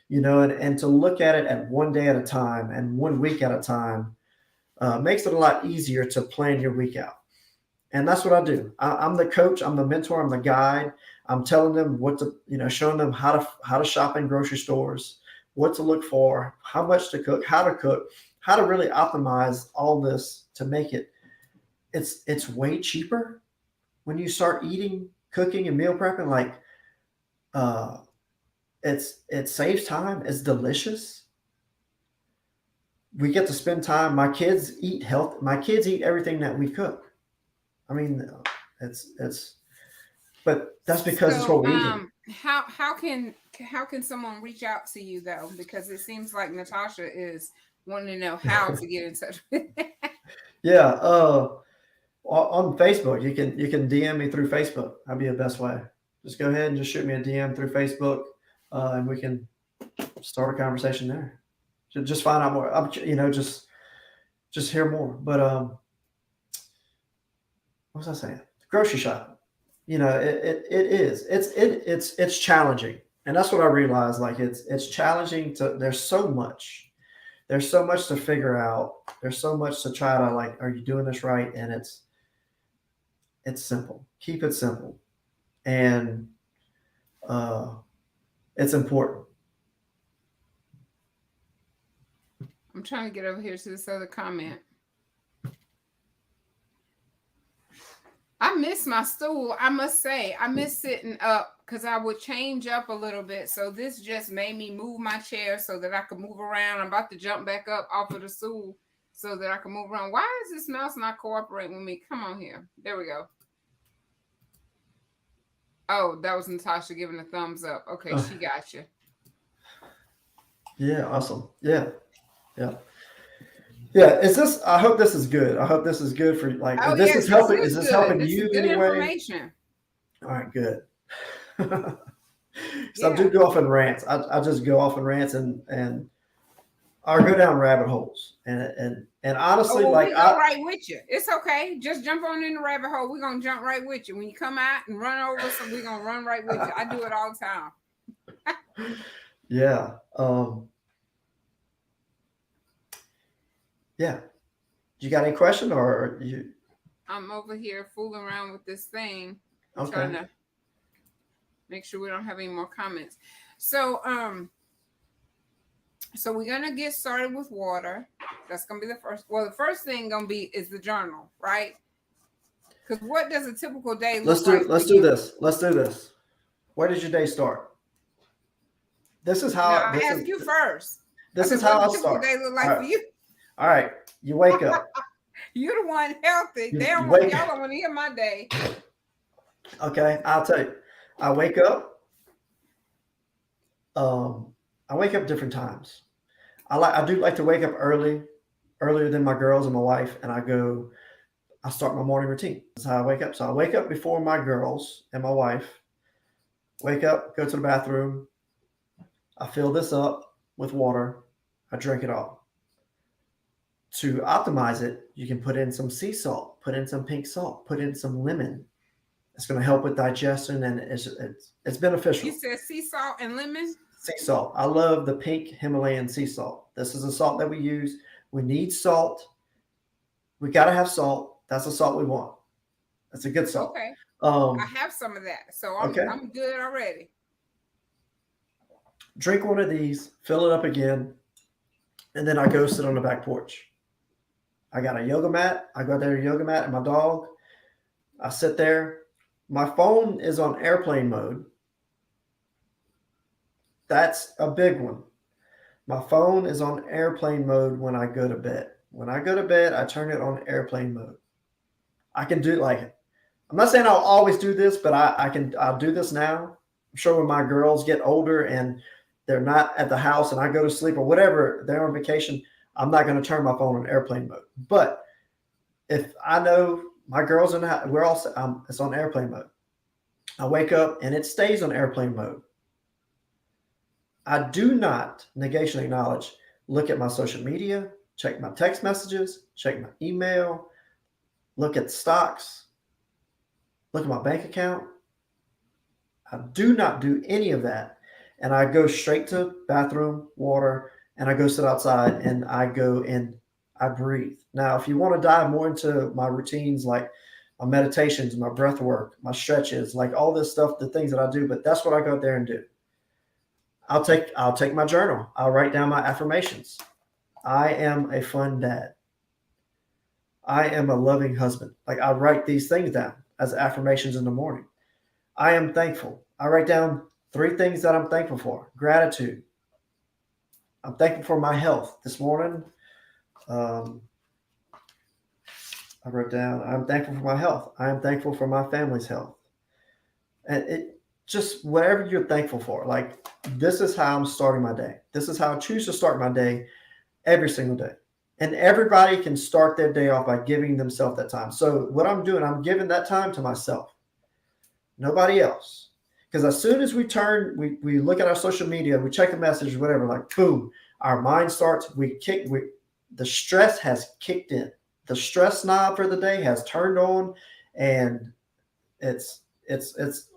and to look at it at one day at a time and 1 week at a time makes it a lot easier to plan your week out. And that's what I do. I'm the coach. I'm the mentor. I'm the guide. I'm telling them what to, showing them how to shop in grocery stores, what to look for, how much to cook, how to really optimize all this to make it. It's way cheaper when you start eating, cooking, and meal prepping. Like, it saves time. It's delicious. We get to spend time. My kids eat health. My kids eat everything that we cook. I mean, but that's because it's what we eat. How can someone reach out to you though? Because it seems like Natasha is wanting to know how to get in touch with. Yeah, on Facebook, you can DM me through Facebook. That'd be the best way. Just go ahead and just shoot me a DM through Facebook, and we can start a conversation there. Just find out more. Just hear more. But what was I saying? Grocery shopping. It's challenging, and that's what I realized. Like, it's challenging to. There's so much to figure out. There's so much to try to, like, are you doing this right? And it's simple. Keep it simple, and it's important. I'm trying to get over here to this other comment. I miss my stool. I must say, I miss sitting up because I would change up a little bit. So this just made me move my chair so that I could move around. I'm about to jump back up off of the stool so that I can move around. Why is this mouse not cooperating with me? Come on here. There we go. Oh, that was Natasha giving a thumbs up. Okay, she got you. Yeah, awesome. Yeah. Yeah, I hope this is good. I hope this is good for, like, Oh, this yes, is helping. this Is this good. helping This you is good anyway? information. All right, good. So I do go off in rants. I just go off in rants and I go down rabbit holes. And honestly, Oh, well, like, we go right with you. It's okay. Just jump on in the rabbit hole. We're gonna jump right with you. When you come out and run over, so we're gonna run right with you. I do it all the time. Yeah. Yeah. You got any question, or you? I'm over here fooling around with this thing. I'm Okay. trying to make sure we don't have any more comments. So we're gonna get started with water. That's gonna be the first. Well, the first thing gonna be is the journal, right? Because what does a typical day look like? Let's do this. Let's do this. Where does your day start? This is how. Now, I ask you first. This is What how I does a typical start. day look like All for right. you? All right. You wake up. You're the one healthy. You Y'all wake- don't want to hear my day. Okay, I'll tell you. I wake up. I wake up different times. I do like to wake up earlier than my girls and my wife, and I start my morning routine. That's how I wake up. So I wake up before my girls and my wife. Wake up, go to the bathroom. I fill this up with water. I drink it all. To optimize it, you can put in some sea salt, put in some pink salt, put in some lemon. It's going to help with digestion, and it's beneficial. You said sea salt and lemon? Sea salt. I love the pink Himalayan sea salt. This is a salt that we use. We need salt. We got to have salt. That's the salt we want. That's a good salt. Okay. I have some of that, so I'm good already. Drink one of these, fill it up again, and then I go sit on the back porch. I got a yoga mat. I go out there to yoga mat and my dog. I sit there. My phone is on airplane mode. That's a big one. My phone is on airplane mode when I go to bed. When I go to bed, I turn it on airplane mode. I can do, like, I'm not saying I'll always do this, but I'll do this now. I'm sure when my girls get older and they're not at the house and I go to sleep or whatever, they're on vacation, I'm not going to turn my phone on airplane mode. But if I know my girls are not, it's on airplane mode. I wake up and it stays on airplane mode. I do not, negation acknowledge, look at my social media, check my text messages, check my email, look at stocks, look at my bank account. I do not do any of that. And I go straight to bathroom, water, and I go sit outside and I go and I breathe. Now, if you want to dive more into my routines, like my meditations, my breath work, my stretches, like all this stuff, the things that I do, but that's what I go out there and do. I'll take my journal. I'll write down my affirmations. I am a fun dad. I am a loving husband. Like I write these things down as affirmations in the morning. I am thankful. I write down 3 things that I'm thankful for. Gratitude. I'm thankful for my health. This morning, um, I wrote down, I'm thankful for my health. I am thankful for my family's health. And it just whatever you're thankful for. Like this is how I'm starting my day. This is how I choose to start my day every single day. And everybody can start their day off by giving themselves that time. So what I'm doing, I'm giving that time to myself, nobody else. Because as soon as we look at our social media, we check the message, whatever, like boom, our mind starts, the stress has kicked in. The stress knob for the day has turned on and it's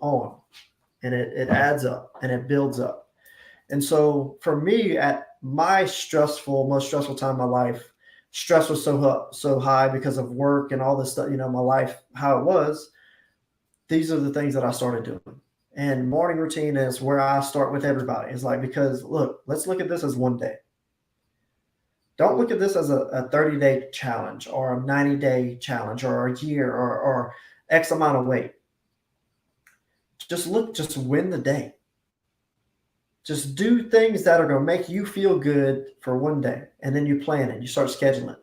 on and it adds up and it builds up. And so for me, at my most stressful time in my life, stress was so high because of work and all this stuff, my life, how it was. These are the things that I started doing. And morning routine is where I start with everybody. It's like, because look, let's look at this as one day. Don't look at this as a 30-day challenge or a 90-day challenge or a year or X amount of weight. Just win the day. Just do things that are going to make you feel good for one day. And then you plan it. You start scheduling.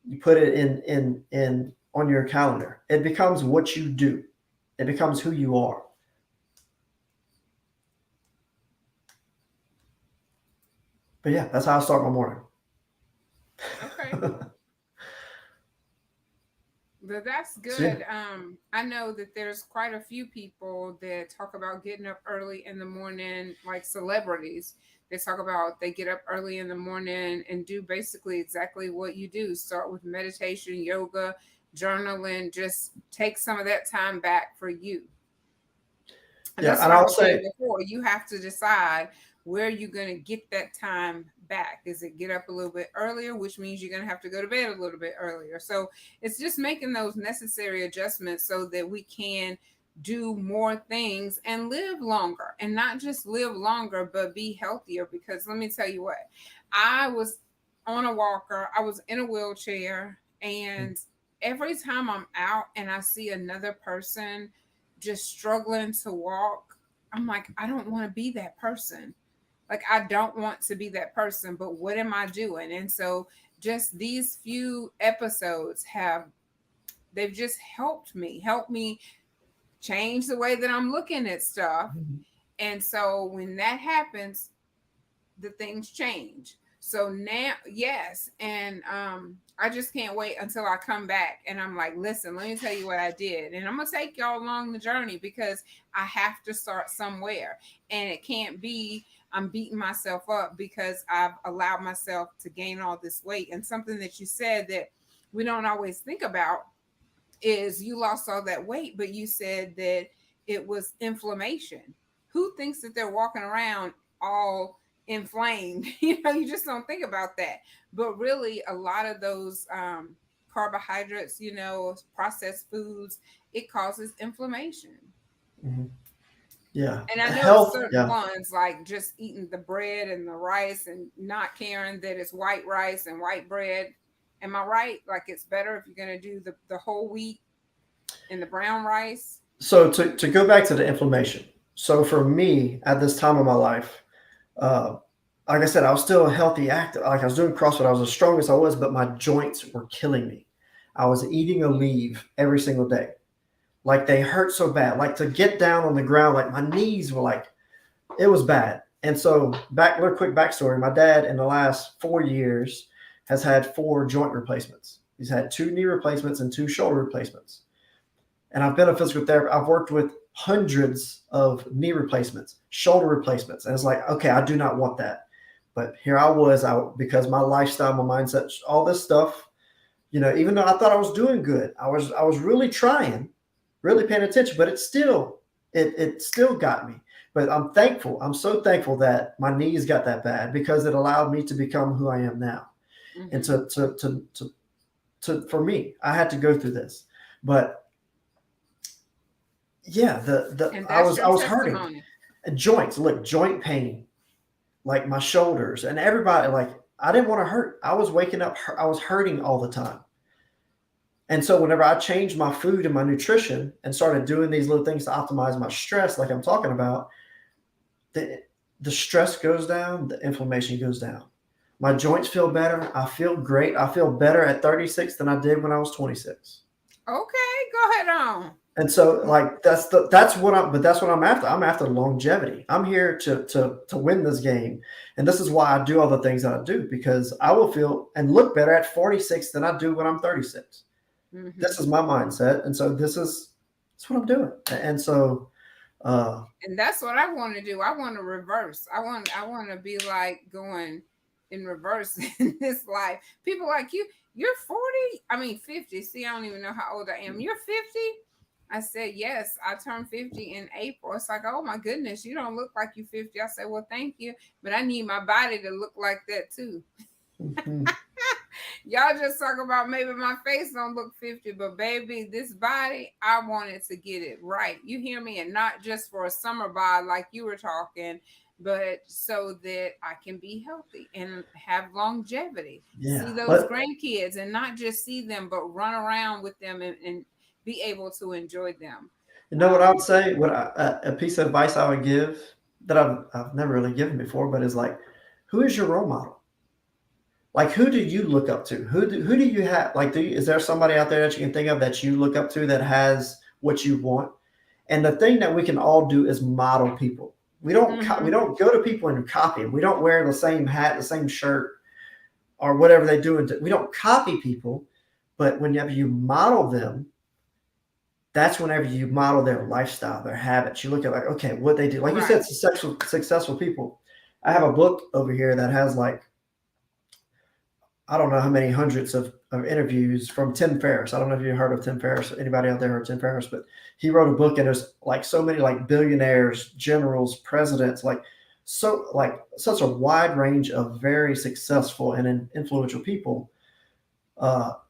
You put it in on your calendar. It becomes what you do. It becomes who you are. But yeah, that's how I start my morning. Okay. But that's good. So, yeah. I know that there's quite a few people that talk about getting up early in the morning, like celebrities. They talk about they get up early in the morning and do basically exactly what you do. Start with meditation, yoga, journaling, just take some of that time back for you. And Yeah, that's and what I I'll was saying say, before. You have to decide where you're going to get that time back. Is it get up a little bit earlier, which means you're going to have to go to bed a little bit earlier. So it's just making those necessary adjustments so that we can do more things and live longer, and not just live longer, but be healthier. Because let me tell you what, I was on a walker, I was in a wheelchair, and every time I'm out and I see another person just struggling to walk, I'm like, I don't want to be that person. Like, I don't want to be that person, but what am I doing? And so, just these few episodes they've just helped me change the way that I'm looking at stuff. And so, when that happens, the things change. So now, yes, and I just can't wait until I come back and I'm like, listen, let me tell you what I did, and I'm gonna take y'all along the journey because I have to start somewhere, and it can't be I'm beating myself up because I've allowed myself to gain all this weight. And something that you said that we don't always think about is you lost all that weight, but you said that it was inflammation. Who thinks that they're walking around all inflamed? You just don't think about that. But really, a lot of those carbohydrates, processed foods, it causes inflammation. mhm. Yeah, And I know it's health. certain Yeah. ones like just eating the bread and the rice and not caring that it's white rice and white bread. Am I right? Like it's better if you're going to do the whole wheat and the brown rice. So to go back to the inflammation. So for me, at this time of my life, uh, like I said, I was still a healthy actor. Like I was doing CrossFit, I was as strong as I was, but my joints were killing me. I was eating a leave every single day. Like they hurt so bad. Like to get down on the ground, like my knees were like, it was bad. And so back, little quick backstory. My dad in the last 4 years has had 4 joint replacements. He's had 2 knee replacements and 2 shoulder replacements. And I've been a physical therapist. I've worked with hundreds of knee replacements, shoulder replacements. And it's like, okay, I do not want that. But here I was out because my lifestyle, my mindset, all this stuff, even though I thought I was doing good, I was really trying, really paying attention, but it still got me. But I'm thankful. I'm so thankful that my knees got that bad because it allowed me to become who I am now. And Mm-hmm. for me, I had to go through this. But yeah, the And I that's was your I was hurting. testimony. And joints, look, joint pain, like my shoulders and everybody, like I didn't want to hurt. I was waking up, I was hurting all the time. And so whenever I changed my food and my nutrition and started doing these little things to optimize my stress, like I'm talking about, the stress goes down, the inflammation goes down. My joints feel better. I feel great. I feel better at 36 than I did when I was 26. Okay, go ahead on. And so like that's what I'm after. I'm after longevity. I'm here to win this game. And this is why I do all the things that I do, because I will feel and look better at 46 than I do when I'm 36. Mm-hmm. This is my mindset. And so that's what I'm doing. And so and that's what I want to do. I want to reverse. I want to be like going in reverse in this life. People like you're 40, I mean 50. See, I don't even know how old I am. You're 50? I said, yes, I turned 50 in April. It's like, oh my goodness, you don't look like you're 50. I said, well, thank you, but I need my body to look like that too. Mm-hmm. Y'all just talk about maybe my face don't look 50, but baby, this body, I wanted to get it right. You hear me? And not just for a summer bod like you were talking, but so that I can be healthy and have longevity. Yeah, see those grandkids and not just see them, but run around with them and be able to enjoy them. You know what I would say? A piece of advice I would give that I've never really given before, but is like, who is your role model? Like, who do you look up to? Who do you have? Like, is there somebody out there that you can think of that you look up to that has what you want? And the thing that we can all do is model people. We don't go to people and copy them. We don't wear the same hat, the same shirt, or whatever they do. We don't copy people, but whenever you model them, that's whenever you model their lifestyle, their habits. You look at like, okay, what they do. Like you said, successful people. I have a book over here that has like, I don't know how many hundreds of interviews from Tim Ferriss. I don't know if you've heard of Tim Ferriss. Anybody out there heard of Tim Ferriss? But he wrote a book, and there's like so many like billionaires, generals, presidents, like such a wide range of very successful and influential people.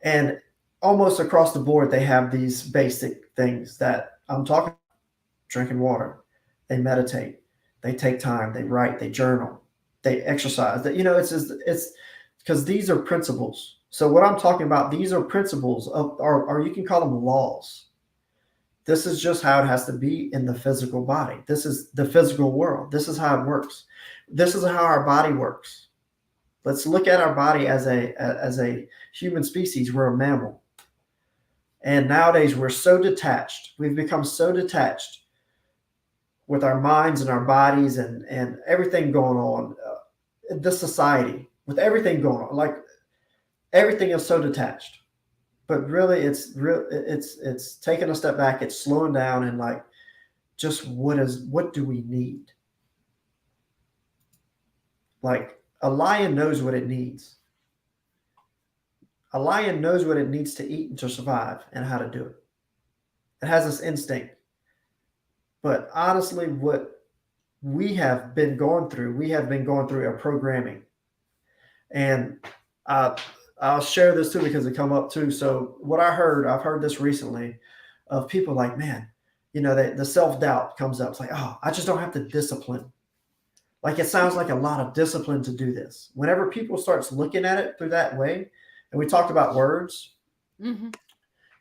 And almost across the board, they have these basic things that I'm talking about. Drinking water, they meditate, they take time, they write, they journal, they exercise. That, it's because these are principles. So what I'm talking about, these are principles or you can call them laws. This is just how it has to be in the physical body. This is the physical world. This is how it works. This is how our body works. Let's look at our body as a human species. We're a mammal. And nowadays we're so detached. We've become so detached with our minds and our bodies and everything going on, this society, with everything going on. Like, everything is so detached. But really it's taking a step back, it's slowing down, and like, just what do we need? Like, a lion knows what it needs. A lion knows what it needs to eat and to survive and how to do it. It has this instinct. But honestly, what we have been going through a programming. And I'll share this too because it come up too. So what I've heard this recently of people like, man, the self-doubt comes up. It's like, oh, I just don't have the discipline. Like, it sounds like a lot of discipline to do this. Whenever people starts looking at it through that way, and we talked about words. Mm-hmm.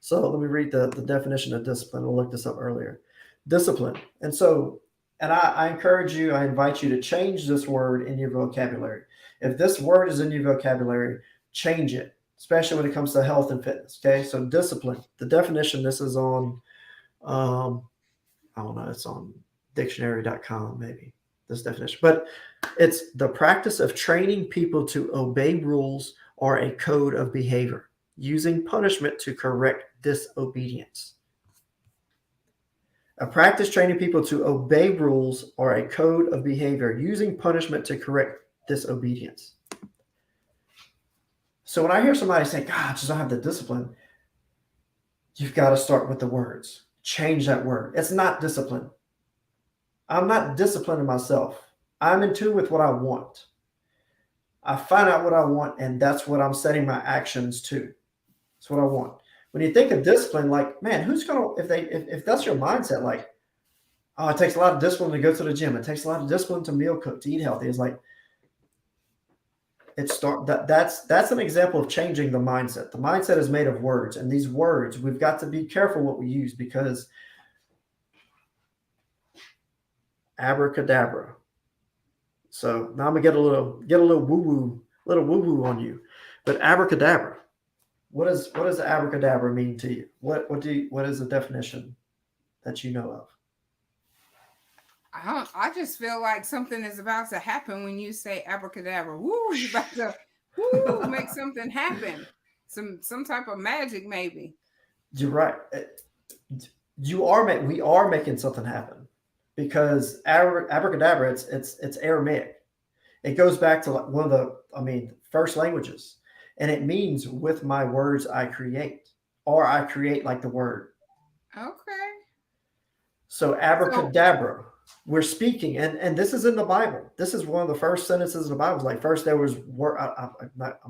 So let me read the definition of discipline. We'll look this up earlier. Discipline. And I encourage you, I invite you to change this word in your vocabulary. If this word is in your vocabulary, change it, especially when it comes to health and fitness. Okay. So discipline, the definition, this is on, I don't know, it's on dictionary.com, maybe this definition, but it's the practice of training people to obey rules or a code of behavior, using punishment to correct disobedience. A practice training people to obey rules or a code of behavior, using punishment to correct disobedience. So when I hear somebody say, God, I just don't have the discipline, you've got to start with the words. Change that word. It's not discipline. I'm not disciplining myself. I'm in tune with what I want. I find out what I want, and that's what I'm setting my actions to. That's what I want. When you think of discipline, like, man, who's gonna, if that's your mindset, like, Oh, it takes a lot of discipline to go to the gym. It takes a lot of discipline to meal cook, to eat healthy. It's like that's an example of changing the mindset. The mindset is made of words, and these words, we've got to be careful what we use, because abracadabra. So now I'm gonna get a little woo woo on you. But abracadabra, what does abracadabra mean to you? What is the definition that you know of? I just feel like something is about to happen when you say abracadabra. Woo, you about to woo make something happen. Some type of magic, maybe. You're right. We are making something happen, because abracadabra, it's Aramaic. It goes back to like one of the, first languages, and it means with my words I create, or I create like the word. Okay. So So abracadabra, we're speaking, and this is in the Bible. This is one of the first sentences in the Bible. Like first there was word. I'm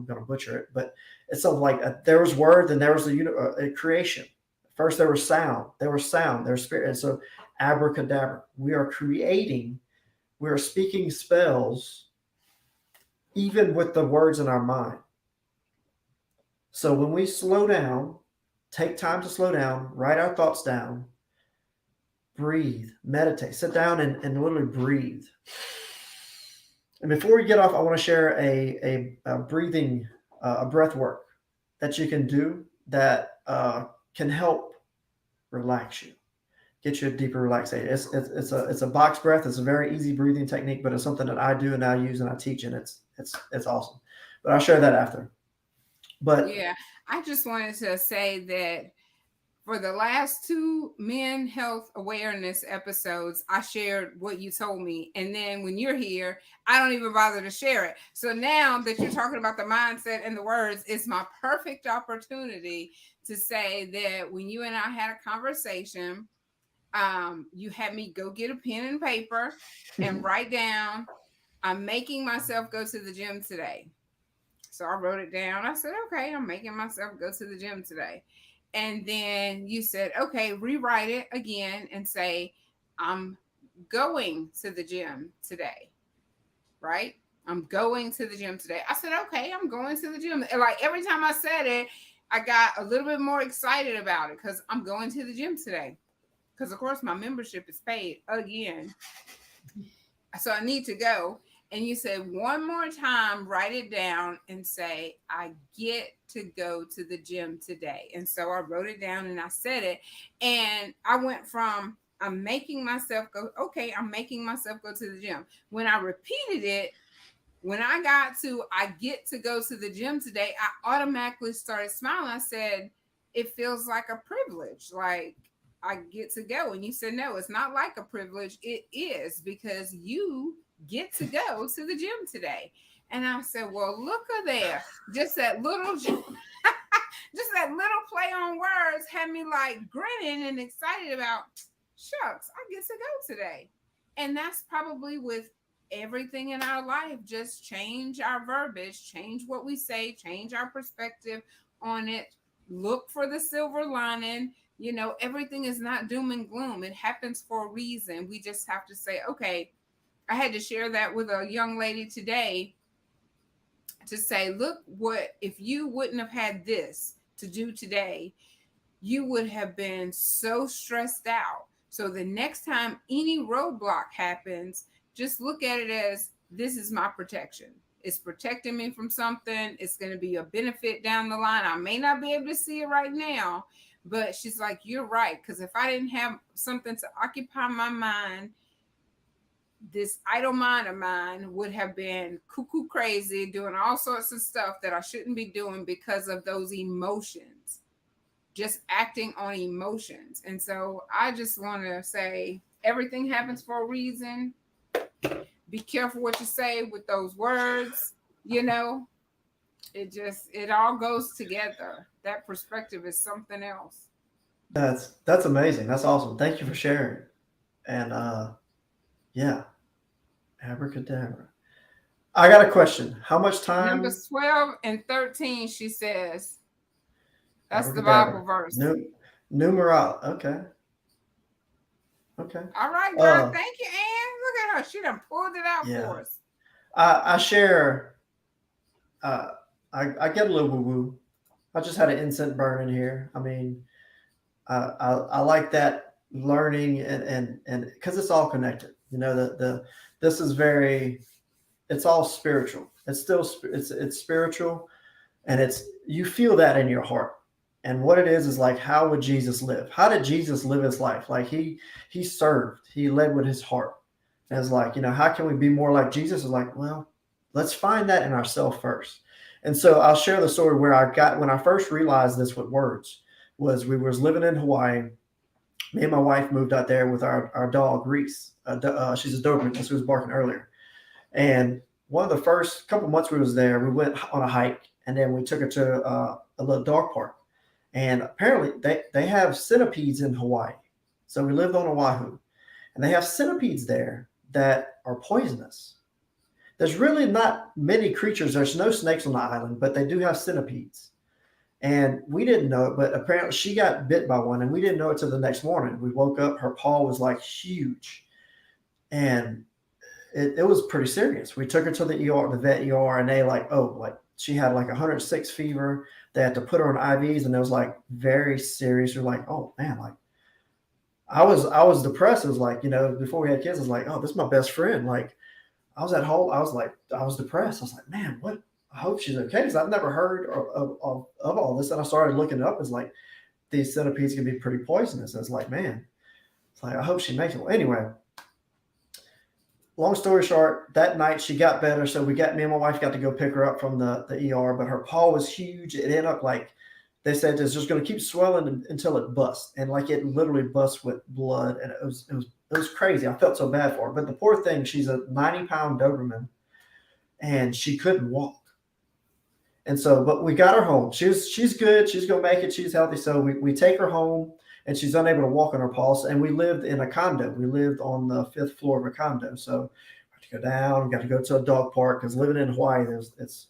going to butcher it, but it's something like there was word, then there was a creation. First there was sound. There's spirit, and so abracadabra. We are creating. We are speaking spells, even with the words in our mind. So when we slow down, take time to slow down, write our thoughts down, breathe, meditate, sit down and literally breathe. And before we get off, I want to share a breathing, a breath work that you can do that can help relax you, get you a deeper relaxation. It's a box breath. It's a very easy breathing technique, but it's something that I do and I use and I teach, and it's awesome. But I'll share that after. But yeah, I just wanted to say that for the last two men health awareness episodes, I shared what you told me. And then when you're here, I don't even bother to share it. So now that you're talking about the mindset and the words, it's my perfect opportunity to say that when you and I had a conversation, you had me go get a pen and paper and write down, I'm making myself go to the gym today. So I wrote it down. I said, okay, I'm making myself go to the gym today. And then you said, okay, rewrite it again and say, I'm going to the gym today, right? I'm going to the gym today. I said, okay, I'm going to the gym. And like every time I said it, I got a little bit more excited about it because I'm going to the gym today. Because, of course, my membership is paid again. So I need to go. And you said one more time, write it down and say, I get to go to the gym today. And so I wrote it down and I said it. And I went from, I'm making myself go, okay, I'm making myself go to the gym. When I repeated it, when I got to, I get to go to the gym today, I automatically started smiling. I said, it feels like a privilege. Like, I get to go. And you said, no, it's not like a privilege. It is because you get to go to the gym today. And I said, well, look at there. Just that little, just that little play on words had me like grinning and excited about, shucks, I get to go today. And that's probably with everything in our life. Just change our verbiage, change what we say, change our perspective on it. Look for the silver lining. You know, everything is not doom and gloom. It happens for a reason. We just have to say, okay, I had to share that with a young lady today to say, look, what if you wouldn't have had this to do today, you would have been so stressed out. So the next time any roadblock happens, just look at it as this is my protection. It's protecting me from something. It's going to be a benefit down the line. I may not be able to see it right now, but she's like, you're right. Because if I didn't have something to occupy my mind, this idle mind of mine would have been cuckoo crazy, doing all sorts of stuff that I shouldn't be doing because of those emotions, just acting on emotions. And so I just want to say everything happens for a reason. Be careful what you say with those words, you know. It all goes together. That perspective is something else. that's amazing. That's awesome. Thank you for sharing. And yeah, abracadabra. I got a question. How much time? Numbers 12 and 13, she says. That's the Bible Abracadabra. verse. Numeral. Okay. Okay. All right, girl. Uh, Thank you, Ann. Look at her. She done pulled it out yeah. for us. I share. Uh, I get a little woo woo. I just had an incense burn in here. I mean, I like that learning and because it's all connected. You know, the this is very. It's all spiritual. It's still it's spiritual, and it's you feel that in your heart. And what it is like, how would Jesus live? How did Jesus live his life? Like he served. He led with his heart. And it's like, how can we be more like Jesus? Is like, well, let's find that in ourselves first. And so I'll share the story where I got when I first realized this with words was we was living in Hawaii. Me and my wife moved out there with our dog Reese. She's a Doberman, she was barking earlier. And one of the first couple months we was there, we went on a hike, and then we took her to a little dog park. And apparently they have centipedes in Hawaii. So we lived on Oahu, and they have centipedes there that are poisonous. There's really not many creatures. There's no snakes on the island, but they do have centipedes. And we didn't know it, but apparently she got bit by one, and we didn't know it till the next morning. We woke up, her paw was like huge. And it was pretty serious. We took her to the ER, the vet ER, and they like she had like 106 fever. They had to put her on IVs, and it was like very serious. You're like, oh man, like I was depressed. It was like, before we had kids, I was like, oh, this is my best friend. Like I was at home, I was depressed. I was like, man, what? I hope she's okay because I've never heard of all this. And I started looking it up. It's like these centipedes can be pretty poisonous. And it's like, man, it's like I hope she makes it. Well, anyway, long story short, that night she got better. So me and my wife got to go pick her up from the ER, but her paw was huge. It ended up like they said it's just going to keep swelling until it busts. And like it literally busts with blood. And it was crazy. I felt so bad for her. But the poor thing, she's a 90-pound Doberman and she couldn't walk. And so, but we got her home. She's good. She's going to make it. She's healthy. So we take her home and she's unable to walk on her paws. And we lived in a condo. We lived on the 5th floor of a condo. So we had to go down, got to go to a dog park because living in Hawaii, there's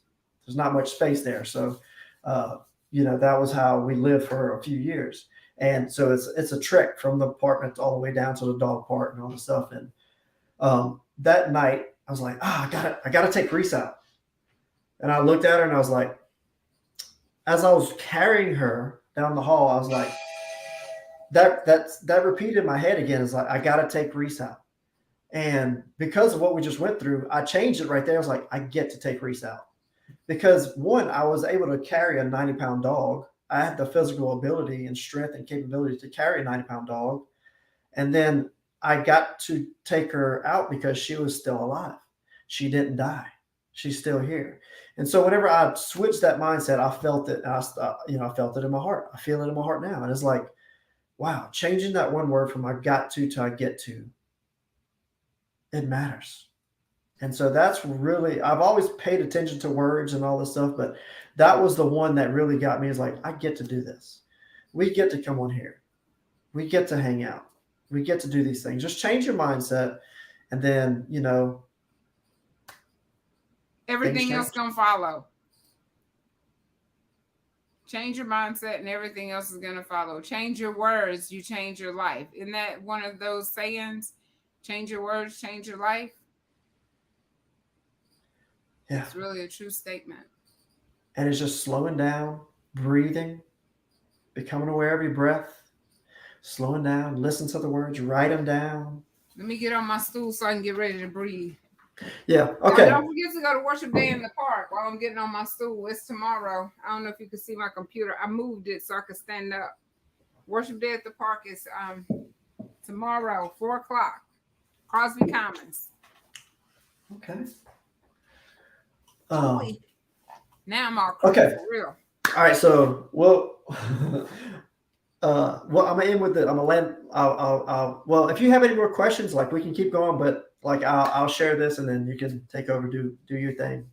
not much space there. So, that was how we lived for a few years. And so it's a trek from the apartment all the way down to the dog park and all the stuff. And that night I was like, I gotta take Reese out. And I looked at her and I was like, as I was carrying her down the hall, I was like, that repeated in my head again. Is like, I gotta take Reese out. And because of what we just went through, I changed it right there. I was like, I get to take Reese out. Because one, I was able to carry a 90-pound dog. I had the physical ability and strength and capability to carry a 90-pound dog. And then I got to take her out because she was still alive. She didn't die. She's still here. And so whenever I switched that mindset, I felt it. I felt it in my heart. I feel it in my heart now. And it's like, wow, changing that one word from I got to I get to, it matters. And so that's really, I've always paid attention to words and all this stuff, but that was the one that really got me is like, I get to do this. We get to come on here. We get to hang out. We get to do these things. Just change your mindset. And then, Everything else gonna follow. Change your mindset and everything else is gonna follow. Change your words, you change your life. Isn't that one of those sayings? Change your words, change your life. Yeah. It's really a true statement. And it's just slowing down, breathing, becoming aware of your breath, slowing down, listen to the words, write them down. Let me get on my stool so I can get ready to breathe. Yeah. Okay. Now, don't forget to go to worship day in the park while I'm getting on my stool. It's tomorrow. I don't know if you can see my computer. I moved it so I could stand up. Worship day at the park is tomorrow, 4:00, Crosby Commons. Okay. Now I'm all crazy for real. All right. So, I'm gonna end with it. I'm gonna land. Well, if you have any more questions, like we can keep going, but like I'll share this and then you can take over, do your thing.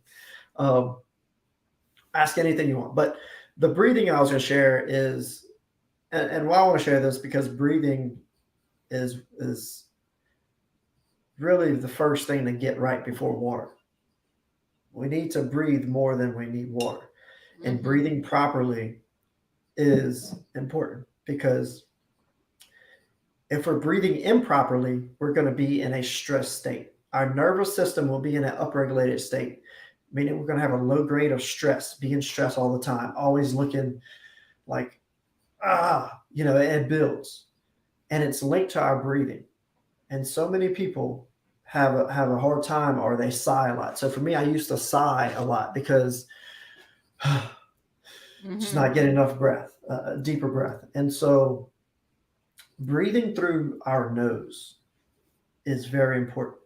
Ask anything you want. But the breathing I was gonna share is, and why I want to share this because breathing is really the first thing to get right before water. We need to breathe more than we need water, and breathing properly is important because If we're breathing improperly, we're going to be in a stress state. Our nervous system will be in an upregulated state, meaning we're going to have a low grade of stress, being stressed all the time, always looking like, it builds. And it's linked to our breathing. And so many people have a hard time, or they sigh a lot. So for me, I used to sigh a lot because just not getting enough breath, deeper breath. And so breathing through our nose is very important.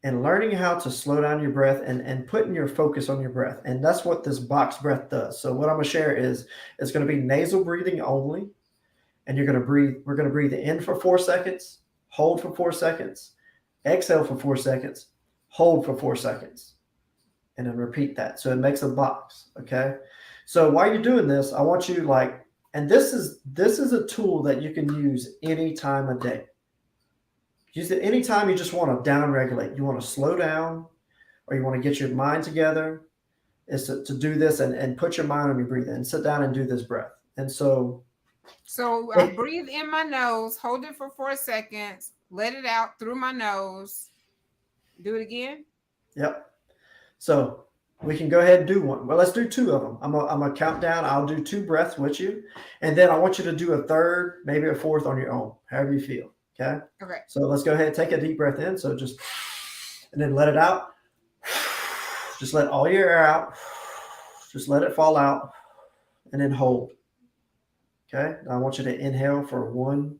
And learning how to slow down your breath and putting your focus on your breath. And that's what this box breath does. So what I'm going to share is it's going to be nasal breathing only. And we're going to breathe in for 4 seconds, hold for 4 seconds, exhale for 4 seconds, hold for 4 seconds, and then repeat that. So it makes a box. Okay. So while you're doing this, I want you and this is a tool that you can use any time of day. Use it anytime you just want to down regulate. You want to slow down, or you want to get your mind together, is to do this and put your mind on your breathing and sit down and do this breath. And so I breathe in my nose, hold it for 4 seconds, let it out through my nose. Do it again. Yep. So we can go ahead and do one. Well, let's do 2 of them. I'm going to count down. I'll do 2 breaths with you. And then I want you to do a third, maybe a fourth on your own, however you feel. Okay. Okay. So let's go ahead and take a deep breath in. So and then let it out. Just let all your air out. Just let it fall out, and then hold. Okay. Now I want you to inhale for 1,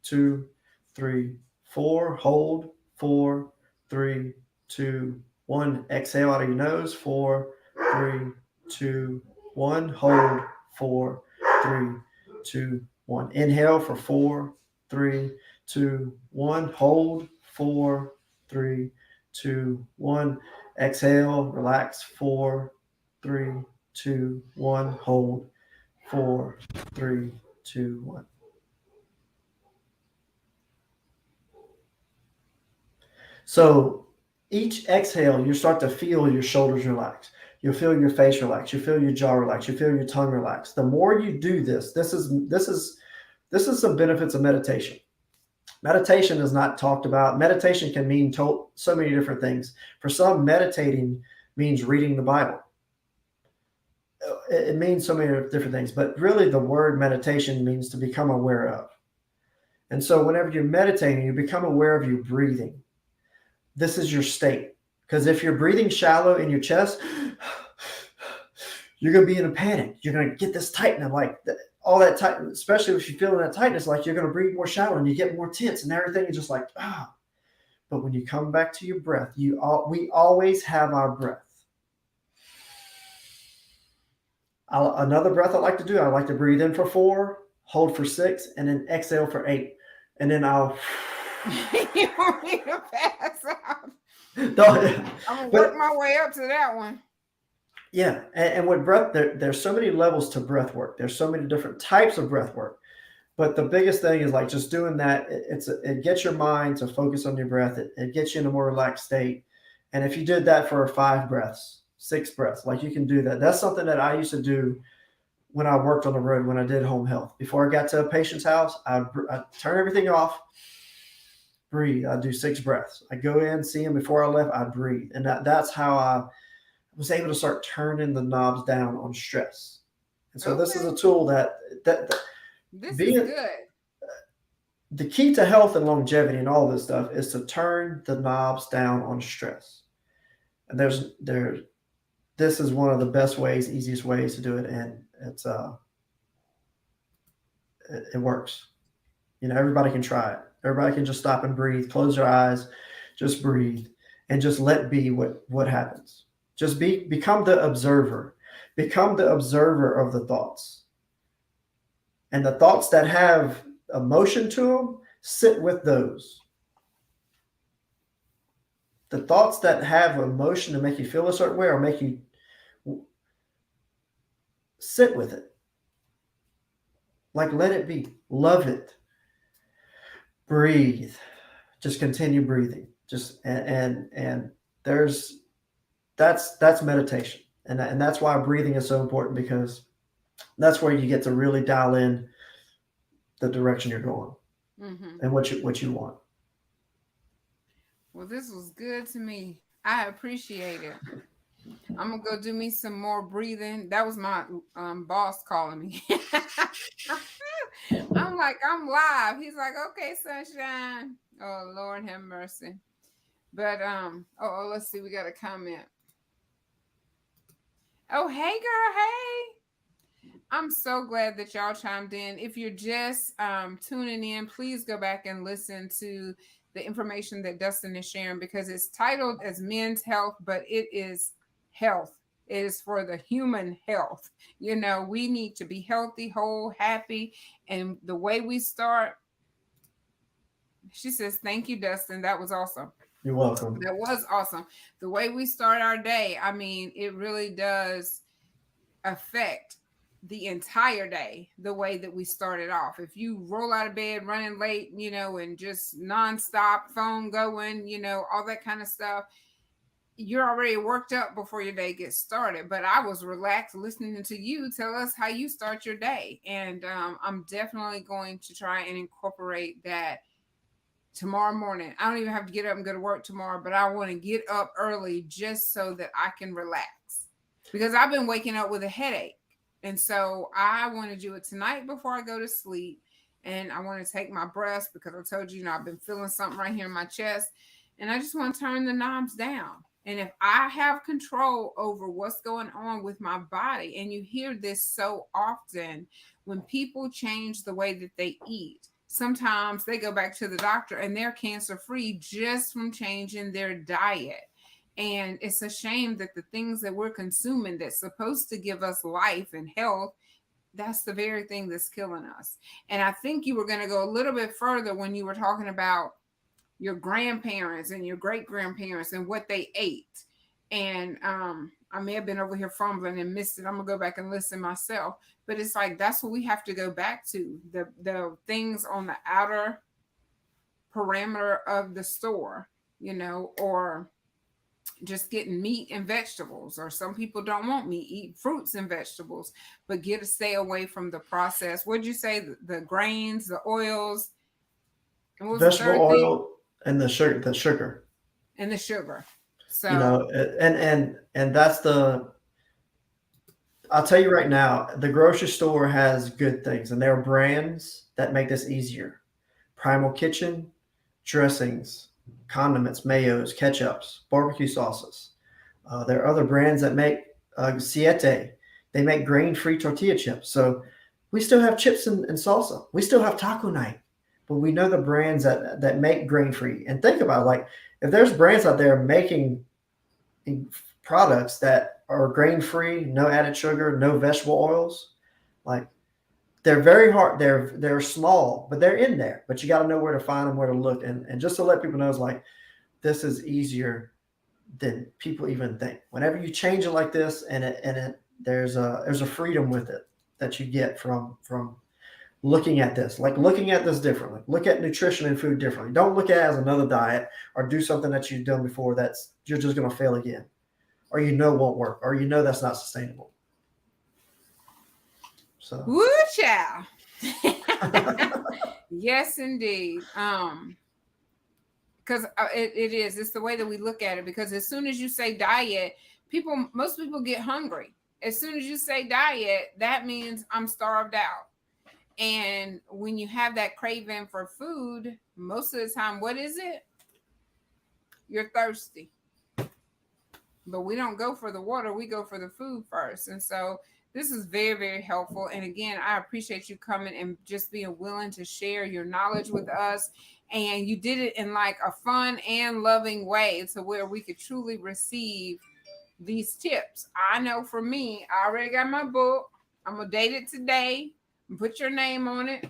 2, 3, 4. Hold. 4, 3, 2, 1. Exhale out of your nose. 4, 3, 2, 1. Hold. 4, 3, 2, 1. Inhale for 4, 3, 2, 1. Hold. 4, 3, 2, 1. Exhale. Relax. 4, 3, 2, 1. Hold. 4, 3, 2, 1. So each exhale, you start to feel your shoulders relax. You'll feel your face relax. You feel your jaw relax. You feel your tongue relax. The more you do this, this is some benefits of meditation. Meditation is not talked about. Meditation can mean so many different things. For some, meditating means reading the Bible. It means so many different things, but really the word meditation means to become aware of. And so whenever you're meditating, you become aware of your breathing. This is your state. Because if you're breathing shallow in your chest, you're going to be in a panic. You're going to get this tightening, all that tight, especially if you're feeling that tightness, like you're going to breathe more shallow and you get more tense and everything is just like, ah. But when you come back to your breath, we always have our breath. Another breath I like to do, I like to breathe in for 4, hold for 6, and then exhale for 8. And then I'll... You want me to pass out? No, I'm going to work my way up to that one. Yeah. And with breath, there's so many levels to breath work. There's so many different types of breath work. But the biggest thing is just doing that. It gets your mind to focus on your breath. It gets you in a more relaxed state. And if you did that for 5 breaths, 6 breaths, you can do that. That's something that I used to do when I worked on the road, when I did home health. Before I got to a patient's house, I'd turn everything off, breathe. I'd do 6 breaths. I'd go in, see him before I left, I'd breathe. And that's how I was able to start turning the knobs down on stress. And so This is a tool that this is good. The key to health and longevity and all this stuff is to turn the knobs down on stress. And this is one of the best ways, easiest ways to do it. And it works. Everybody can try it. Everybody can just stop and breathe, close their eyes, just breathe, and just let be what happens. Just become the observer. Become the observer of the thoughts. And the thoughts that have emotion to them, sit with those. The thoughts that have emotion to make you feel a certain way or make you sit with it. Let it be. Love it. Breathe. Just continue breathing. That's meditation. And that's why breathing is so important, because that's where you get to really dial in the direction you're going. Mm-hmm. and what you want. Well, this was good to me. I appreciate it. I'm gonna go do me some more breathing. That was my boss calling me. I'm like, I'm live. He's like, okay, sunshine. Oh Lord, have mercy. But let's see. We got a comment. Oh, hey, girl, hey. I'm so glad that y'all chimed in. If you're just tuning in, please go back and listen to the information that Dustin is sharing because it's titled as Men's Health, but it is health. It is for the human health. You know, we need to be healthy, whole, happy. And the way we start, she says, thank you, Dustin. That was awesome. You're welcome. That was awesome. The way we start our day, I mean, it really does affect the entire day the way that we started off. If you roll out of bed running late, you know, and just nonstop phone going, you know, all that kind of stuff, you're already worked up before your day gets started. But I was relaxed listening to you tell us how you start your day. And I'm definitely going to try and incorporate that tomorrow morning. I don't even have to get up and go to work tomorrow, but I want to get up early just so that I can relax because I've been waking up with a headache. And so I want to do it tonight before I go to sleep. And I want to take my breaths because I told you, you know, I've been feeling something right here in my chest. And I just want to turn the knobs down. And if I have control over what's going on with my body, and you hear this so often when people change the way that they eat, sometimes they go back to the doctor and they're cancer free just from changing their diet. And it's a shame that the things that we're consuming that's supposed to give us life and health, that's the very thing that's killing us. And I think you were going to go a little bit further when you were talking about your grandparents and your great grandparents and what they ate. And I may have been over here fumbling and missed it. I'm gonna go back and listen myself. But it's like that's what we have to go back to. The things on the outer parameter of the store, you know, or just getting meat and vegetables, or some people don't want meat, eat fruits and vegetables, but get to stay away from the process. What'd you say? The grains, the oils, and what was the Vegetable third thing? oil and the sugar. And the sugar. You So, know, and that's the. I'll tell you right now, the grocery store has good things, and there are brands that make this easier. Primal Kitchen, dressings, condiments, mayos, ketchups, barbecue sauces. There are other brands that make Siete. They make grain-free tortilla chips. So we still have chips and salsa. We still have taco night, but we know the brands that make grain-free. And think about it, like if there's brands out there making products that are grain-free, no added sugar, no vegetable oils, like they're very hard. They're small, but they're in there. But you got to know where to find them, where to look, and just to let people know, is like this is easier than people even think. Whenever you change it like this, and there's a freedom with it that you get from looking at this, like looking at this differently. Look at nutrition and food differently. Don't look at it as another diet or do something that you've done before that's you're just going to fail again, or won't work, or that's not sustainable. So. woo child. Yes, indeed. Because it's the way that we look at it. Because as soon as you say diet, most people get hungry. As soon as you say diet, that means I'm starved out. And when you have that craving for food, most of the time, what is it? You're thirsty. But we don't go for the water, we go for the food first. And so this is very, very helpful. And again, I appreciate you coming and just being willing to share your knowledge with us. And you did it in like a fun and loving way to where we could truly receive these tips. I know for me, I already got my book. I'm going to date it today and put your name on it,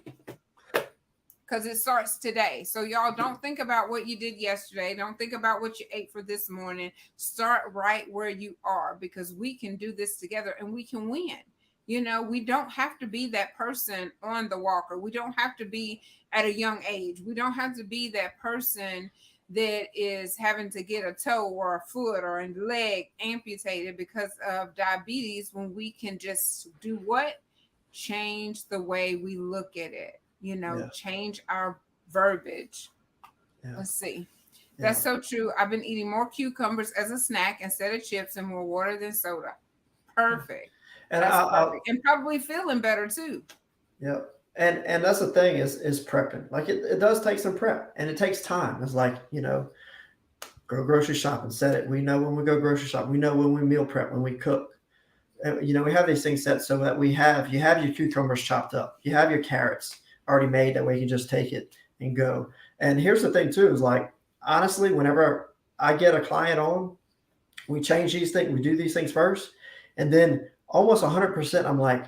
because it starts today. So y'all don't think about what you did yesterday. Don't think about what you ate for this morning. Start right where you are, because we can do this together and we can win. You know, we don't have to be that person on the walker. We don't have to be at a young age. We don't have to be that person that is having to get a toe or a foot or a leg amputated because of diabetes, when we can just do what? Change the way we look at it. You know, Yeah. change our verbiage. Yeah. Let's see. Yeah. That's so true. I've been eating more cucumbers as a snack instead of chips and more water than soda. Perfect. And That's I perfect. And probably feeling better too. yeah. And that's the thing is prepping. Like it does take some prep and it takes time. It's like, go grocery shopping, set it. We know when we go grocery shop. We know when we meal prep, when we cook. We have these things set so that you have your cucumbers chopped up. You have your carrots already made. That way you can just take it and go. And here's the thing too, is like, honestly, whenever I get a client on, we change these things. We do these things first. And then almost 100%, I'm like,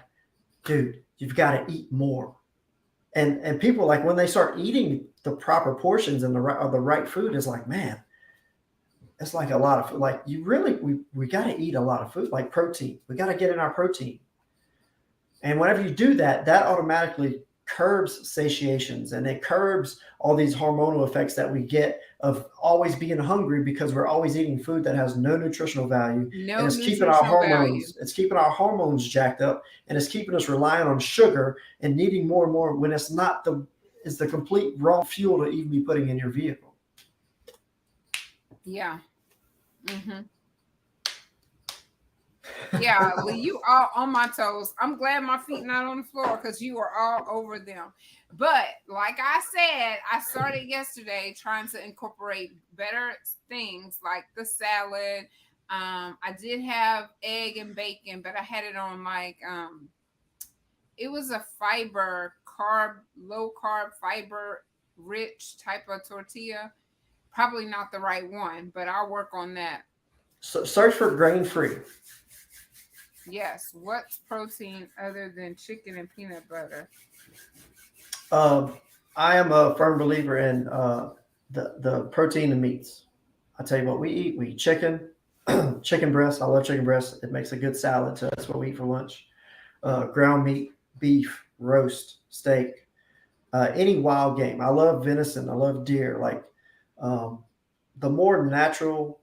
dude, you've got to eat more. And people, like, when they start eating the proper portions and the right food, is like, man, it's like a lot of food. Like, we got to eat a lot of food, like protein. We got to get in our protein. And whenever you do that, that automatically curbs satiations, and it curbs all these hormonal effects that we get of always being hungry because we're always eating food that has no nutritional value. No And it's keeping our nutritional value. it's keeping our hormones jacked up, and it's keeping us relying on sugar and needing more and more when it's not it's the complete raw fuel to even be putting in your vehicle. Yeah. Mm-hmm. Yeah, Lee, you are on my toes. I'm glad my feet not on the floor because you are all over them. But like I said, I started yesterday trying to incorporate better things like the salad. I did have egg and bacon, but I had it on like it was a low carb, fiber rich type of tortilla. Probably not the right one, but I'll work on that. So search for grain free. Yes. What's protein other than chicken and peanut butter? I am a firm believer in the protein and meats. I tell you what, we eat. We eat chicken, chicken breast. I love chicken breast. It makes a good salad. So that's what we eat for lunch. Ground meat, beef, roast, steak, any wild game. I love venison. I love deer. Like the more natural.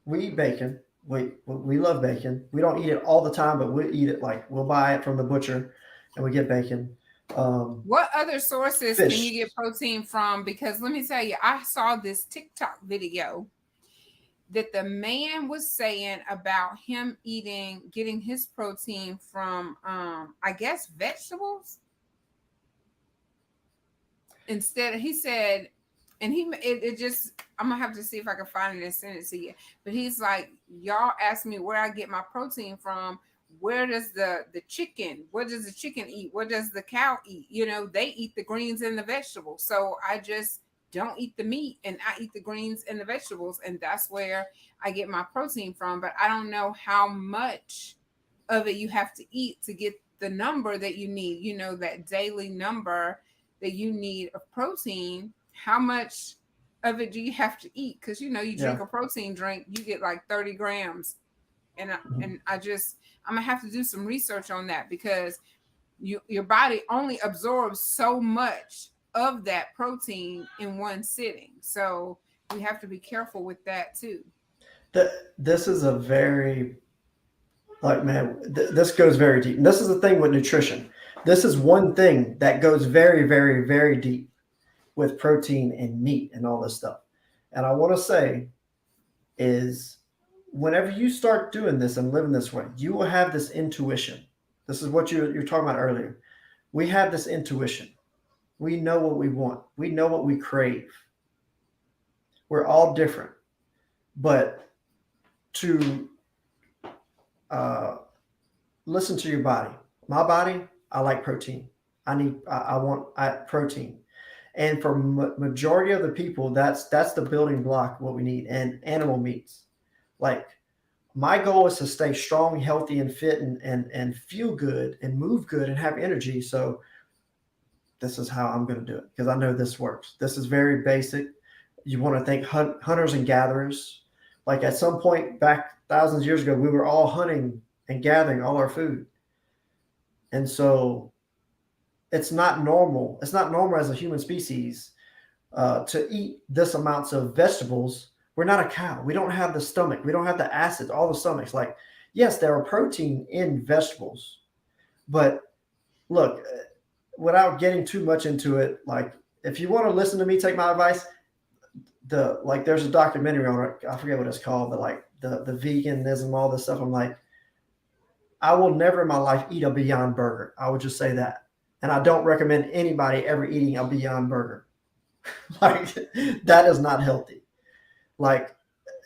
We eat bacon. We love bacon. We don't eat it all the time, but we eat it. Like, we'll buy it from the butcher, and we get bacon. What other sources Fish. can you get protein from? Because let me tell you, I saw this TikTok video that the man was saying about him getting his protein from, I guess, vegetables. Instead, he said, and it just, I'm gonna have to see if I can find it and send it to you. But he's like, y'all ask me where I get my protein from. Where does the chicken? What does the chicken eat? What does the cow eat? They eat the greens and the vegetables. So I just don't eat the meat, and I eat the greens and the vegetables, and that's where I get my protein from. But I don't know how much of it you have to eat to get the number that you need. That daily number that you need of protein. How much of it do you have to eat? Because you drink a protein drink, you get like 30 grams. And I'm gonna have to do some research on that, because your body only absorbs so much of that protein in one sitting. So we have to be careful with that too. This is a very, like, man, this goes very deep. And this is the thing with nutrition. This is one thing that goes very, very, very deep with protein and meat and all this stuff. And I want to say is, whenever you start doing this and living this way, you will have this intuition. This is what you're talking about earlier. We have this intuition. We know what we want. We know what we crave. We're all different. But to listen to your body. My body, I like protein. I want protein. And for majority of the people, that's the building block, what we need. And animal meats. Like, my goal is to stay strong, healthy, and fit, and feel good and move good and have energy. So this is how I'm going to do it, because I know this works. This is very basic. You want to think hunters and gatherers. Like, at some point back thousands of years ago, we were all hunting and gathering all our food. And so it's not normal. It's not normal as a human species to eat this amounts of vegetables. We're not a cow. We don't have the stomach. We don't have the acids, all the stomachs. Like, yes, there are protein in vegetables, but look, without getting too much into it, like, if you want to listen to me, take my advice. There's a documentary on it. I forget what it's called, but like the veganism, all this stuff. I'm like, I will never in my life eat a Beyond Burger. I would just say that. And I don't recommend anybody ever eating a Beyond Burger. Like that is not healthy. Like,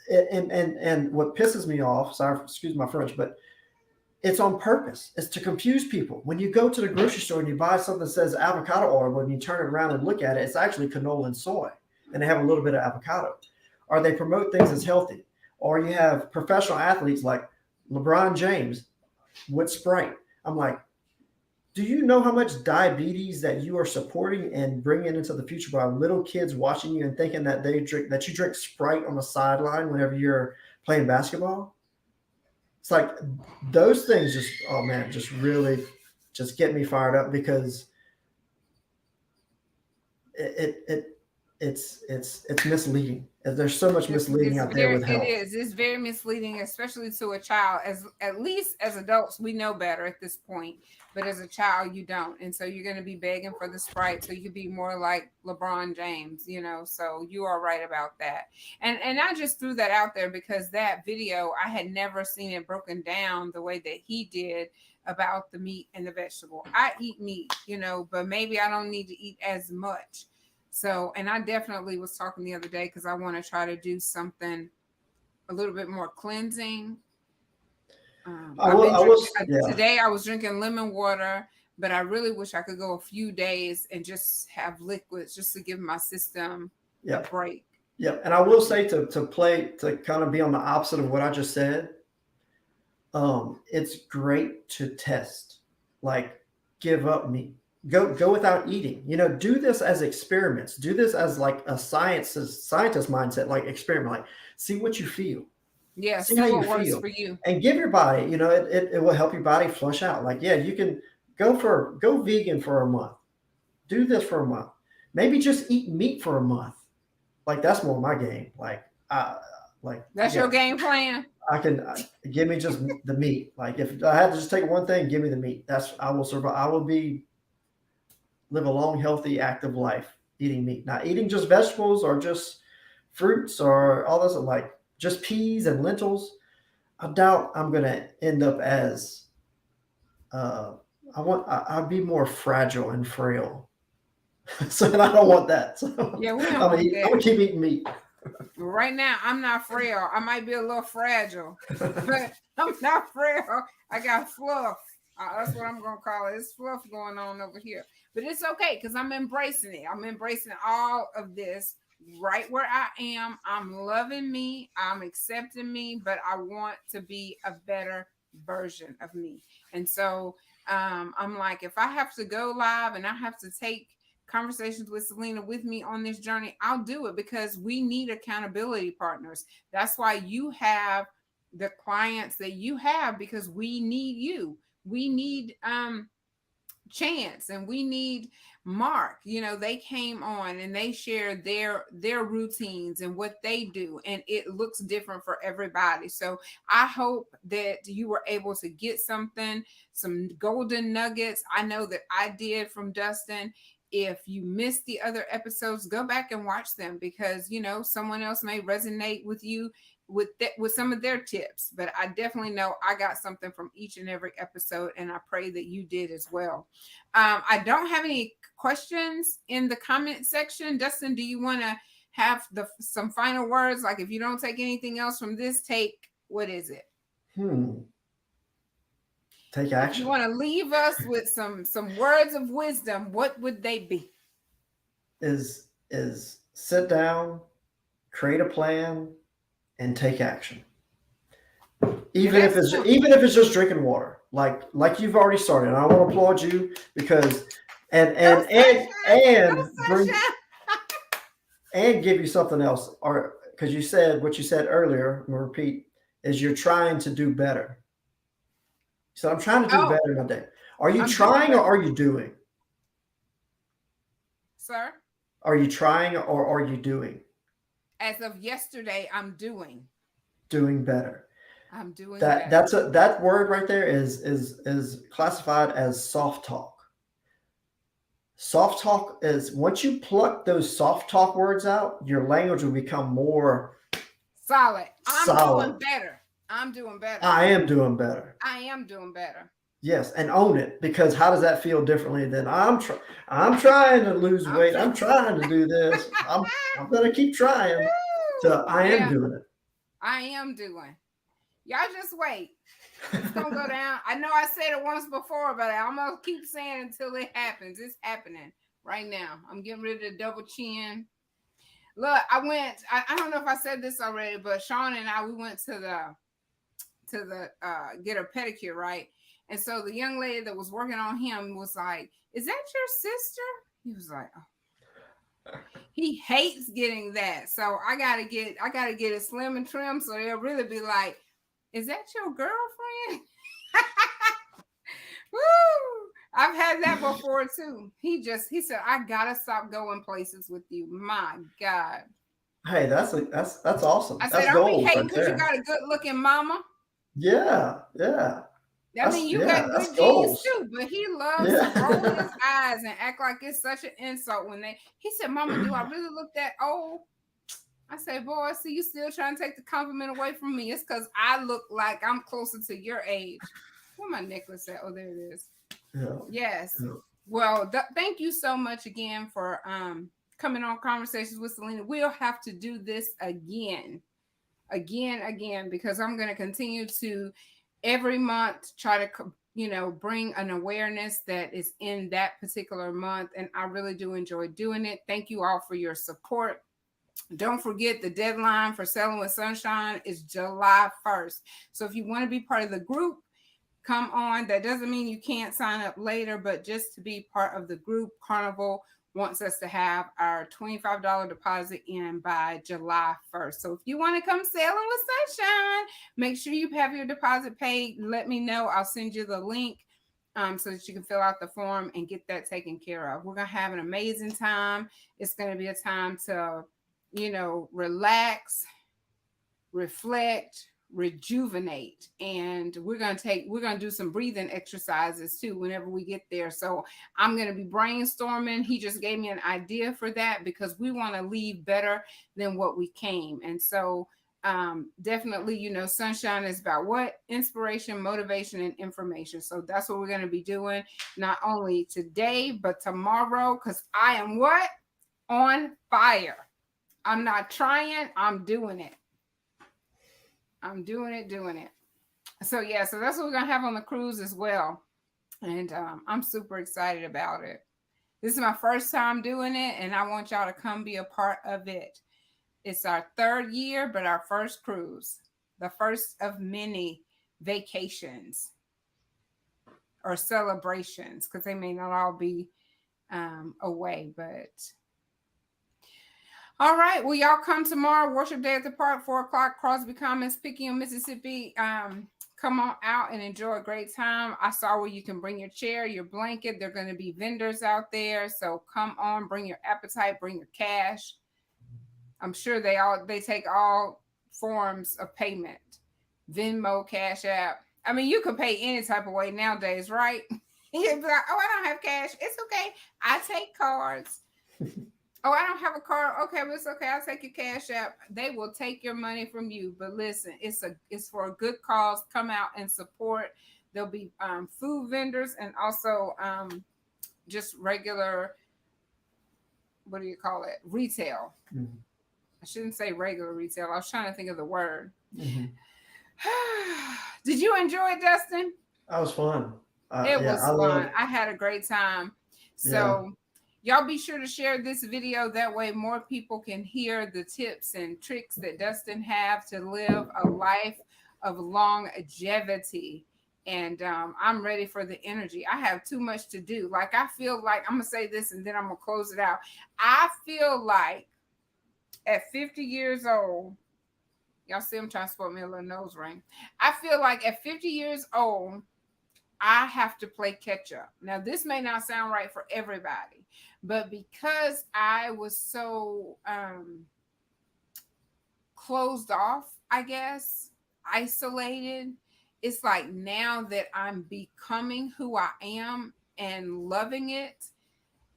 and what pisses me off, sorry, excuse my French, but it's on purpose. It's to confuse people. When you go to the grocery store and you buy something that says avocado oil, when you turn it around and look at it, it's actually canola and soy, and they have a little bit of avocado. Or they promote things as healthy. Or you have professional athletes like LeBron James with Sprite. I'm like, do you know how much diabetes that you are supporting and bringing into the future by little kids watching you and thinking that you drink Sprite on the sideline whenever you're playing basketball? It's like those things just, oh man, just really just get me fired up because it's misleading. There's so much misleading out there with It health. is. It's very misleading, especially to a child. As at least as adults, we know better at this point, but as a child, you don't, and so you're going to be begging for the Sprite, so you could be more like LeBron James, you know. So you are right about that, and I just threw that out there because that video I had never seen it broken down the way that he did about the meat and the vegetable. I eat meat, you know, but maybe I don't need to eat as much. So, and I definitely was talking the other day because I want to try to do something a little bit more cleansing. Yeah, Today I was drinking lemon water, but I really wish I could go a few days and just have liquids just to give my system a yeah, break. yeah. And I will say to kind of be on the opposite of what I just said, it's great to test, like give up meat, go without eating. You know, do this as experiments. Do this as like a scientist mindset, like experiment, like see what you feel, Yeah, see see how you what works feel, for you. and give your body. You know, it will help your body flush out. Like yeah, you can go vegan for a month. Do this for a month. Maybe just eat meat for a month. Like that's more my game. Like That's your yeah, game plan. I can give me just the meat. Like if I had to just take one thing, give me the meat. That's I will survive. I will be live a long, healthy, active life eating meat, not eating just vegetables or just fruits or all this like just peas and lentils. I doubt I'm gonna end up as uh, I'd be more fragile and frail. So and I don't want that. So Yeah, we don't want I'm that. gonna keep eating meat. Right now, I'm not frail. I might be a little fragile, but I'm not frail. I got fluff. That's what I'm gonna call it. It's fluff going on over here, but it's okay because I'm embracing it. I'm embracing all of this right where I am. I'm loving me. I'm accepting me, but I want to be a better version of me. And so I'm like, if I have to go live and I have to take conversations with Selena with me on this journey, I'll do it because we need accountability partners. That's why you have the clients that you have because we need you. We need Chance and we need Mark. You know, they came on and they shared their routines and what they do, and it looks different for everybody. So I hope that you were able to get some golden nuggets. I know that I did from Dustin. If you missed the other episodes, go back and watch them because you know someone else may resonate with you with some of their tips. But I definitely know I got something from each and every episode, and I pray that you did as well. I don't have any questions in the comment section. Dustin, do you want to have some final words? Like if you don't take anything else from this take, what is it? Hmm. Take If you action. want to leave us with some words of wisdom, what would they be? Is sit down, create a plan, and take action. And that's Even if it's just drinking water, like you've already started. And I want to applaud you because no sunshine, and no bring sunshine. and give you something else. Or because you said what you said earlier, I'm gonna repeat, is you're trying to do better. You said I'm trying to do Oh, better in my day. Are you I'm doing trying or better, are you doing? sir. Are you trying or are you doing? As of yesterday, Doing better. I'm doing better. That word right there is classified as soft talk. Soft talk is once you pluck those soft talk words out, your language will become more Solid. I'm doing solid. better. I'm doing better. I am doing better. I am doing better. Yes, and own it, because how does that feel differently than I'm trying to lose I'm weight. trying. I'm trying to do this. I'm gonna keep trying. So I am Yeah, doing it. I am doing. Y'all just wait. It's gonna go down. I know I said it once before, but I'm gonna keep saying it until it happens. It's happening right now. I'm getting rid of the double chin. Look, I don't know if I said this already, but Sean and I, we went to the get a pedicure, right? And so the young lady that was working on him was like, "Is that your sister?" He was like, oh. He hates getting that. So I gotta get it slim and trim, so they'll really be like, "Is that your girlfriend?" Woo! I've had that before too. He said, "I gotta stop going places with you." My God. Hey, that's awesome. I said, That's "Don't be gold hating right because you there. got a good looking mama." Yeah, yeah. I mean, you got That's good genes goals. too, but he loves to roll his Yeah. eyes and act like it's such an insult when he said, "Mama, do I really look that old?" I said, "Boy, see, you still trying to take the compliment away from me. It's because I look like I'm closer to your age." Where my necklace at? Oh, there it is. Yeah. Yes. Yeah. Well, thank you so much again for coming on Conversations with Selena. We'll have to do this again, because I'm going to continue to every month try to bring an awareness that is in that particular month, and I really do enjoy doing it. Thank you all for your support. Don't forget, the deadline for Selling with Sunshine is July 1st. So if you want to be part of the group, come on. That doesn't mean you can't sign up later, but just to be part of the group, Carnival wants us to have our $25 deposit in by July 1st. So if you want to come sailing with Sunshine, make sure you have your deposit paid. Let me know. I'll send you the link so that you can fill out the form and get that taken care of. We're going to have an amazing time. It's going to be a time to, relax, reflect, rejuvenate, and we're going to do some breathing exercises too whenever we get there. So I'm going to be brainstorming. He just gave me an idea for that, because we want to leave better than what we came. And so definitely, Sunshine is about what? Inspiration, motivation, and information. So that's what we're going to be doing, not only today but tomorrow, because I am what? On fire. I'm not trying, I'm doing it. I'm doing it. So yeah, so that's what we're gonna have on the cruise as well, and I'm super excited about it. This is my first time doing it, and I want y'all to come be a part of it. It's our third year, but our first cruise, the first of many vacations or celebrations, because they may not all be away, but all right. Well, y'all come tomorrow. Worship Day at the Park, 4 o'clock, Crosby Commons, Picayune, Mississippi. Come on out and enjoy a great time. I saw where you can bring your chair, your blanket. There are going to be vendors out there. So come on, bring your appetite, bring your cash. I'm sure they take all forms of payment. Venmo, Cash App. I mean, you can pay any type of way nowadays, right? You'd be like, "Oh, I don't have cash." It's okay. I take cards. "Oh, I don't have a card." "Okay, but it's okay. I'll take your Cash App." They will take your money from you. But listen, it's for a good cause. Come out and support. There'll be food vendors, and also just regular, what do you call it? Retail. Mm-hmm. I shouldn't say regular retail. I was trying to think of the word. Mm-hmm. Did you enjoy it, Dustin? That was fun. It was fun. I had a great time. So y'all be sure to share this video. That way more people can hear the tips and tricks that Dustin have to live a life of longevity. And I'm ready for the energy. I have too much to do. Like, I feel like, I'm going to say this and then I'm going to close it out. I feel like at 50 years old, y'all see I'm trying to sport me a little nose ring. I feel like at 50 years old, I have to play catch up. Now, this may not sound right for everybody, but because I was so closed off, I guess, isolated, it's like now that I'm becoming who I am and loving it,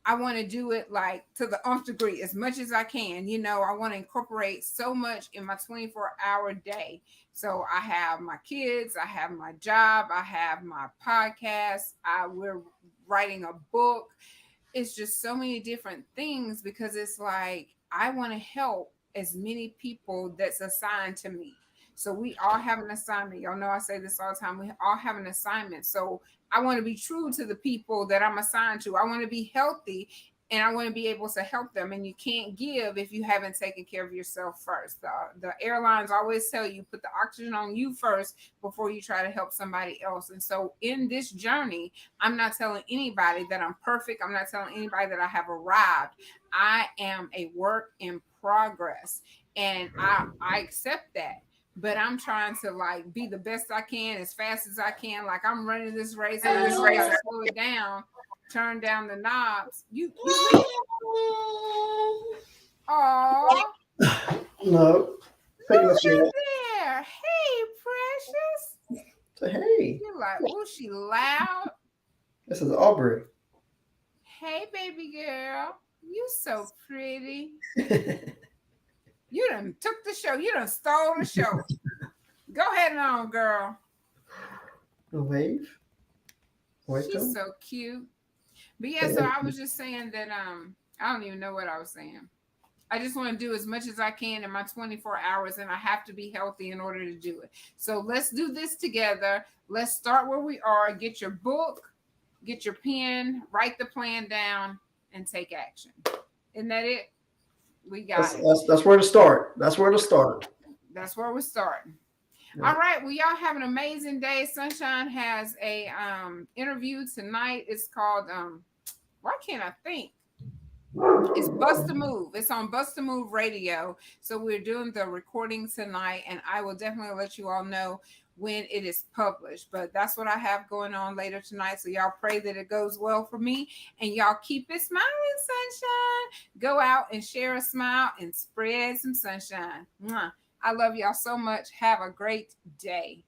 I want to do it like to the nth degree as much as I can. You know, I want to incorporate so much in my 24-hour day. So I have my kids, I have my job, I have my podcast, we're writing a book. It's just so many different things because it's like I want to help as many people that's assigned to me. So we all have an assignment. Y'all know I say this all the time. We all have an assignment. So I want to be true to the people that I'm assigned to. I want to be healthy and I want to be able to help them. And you can't give if you haven't taken care of yourself first. The airlines always tell you put the oxygen on you first before you try to help somebody else. And so in this journey, I'm not telling anybody that I'm perfect. I'm not telling anybody that I have arrived. I am a work in progress and I accept that. But I'm trying to like be the best I can as fast as I can. Like I'm running this race and I know I gotta slow it down, turn down the knobs. You leaving? Oh, No. look Picking this up. there. Hey, precious. Say, hey, You're like, oh, she loud. this is Aubrey. Hey, baby girl. You so pretty. You done took the show. You done stole the show. Go ahead and on, girl. A wave. She's so cute. But yeah, so I was just saying that I don't even know what I was saying. I just want to do as much as I can in my 24 hours, and I have to be healthy in order to do it. So let's do this together. Let's start where we are. Get your book, get your pen, write the plan down, and take action. Isn't that it? We got it. That's where to start. That's where to start. That's where we're starting. Yeah. All right. Well, y'all have an amazing day. Sunshine has a interview tonight. It's called why can't I think? It's Bust a Move. It's on Bust a Move Radio. So we're doing the recording tonight, and I will definitely let you all know when it is published. But that's what I have going on later tonight. So y'all pray that it goes well for me, and y'all keep it smiling, sunshine. Go out and share a smile and spread some sunshine. Mwah. I love y'all so much. Have a great day.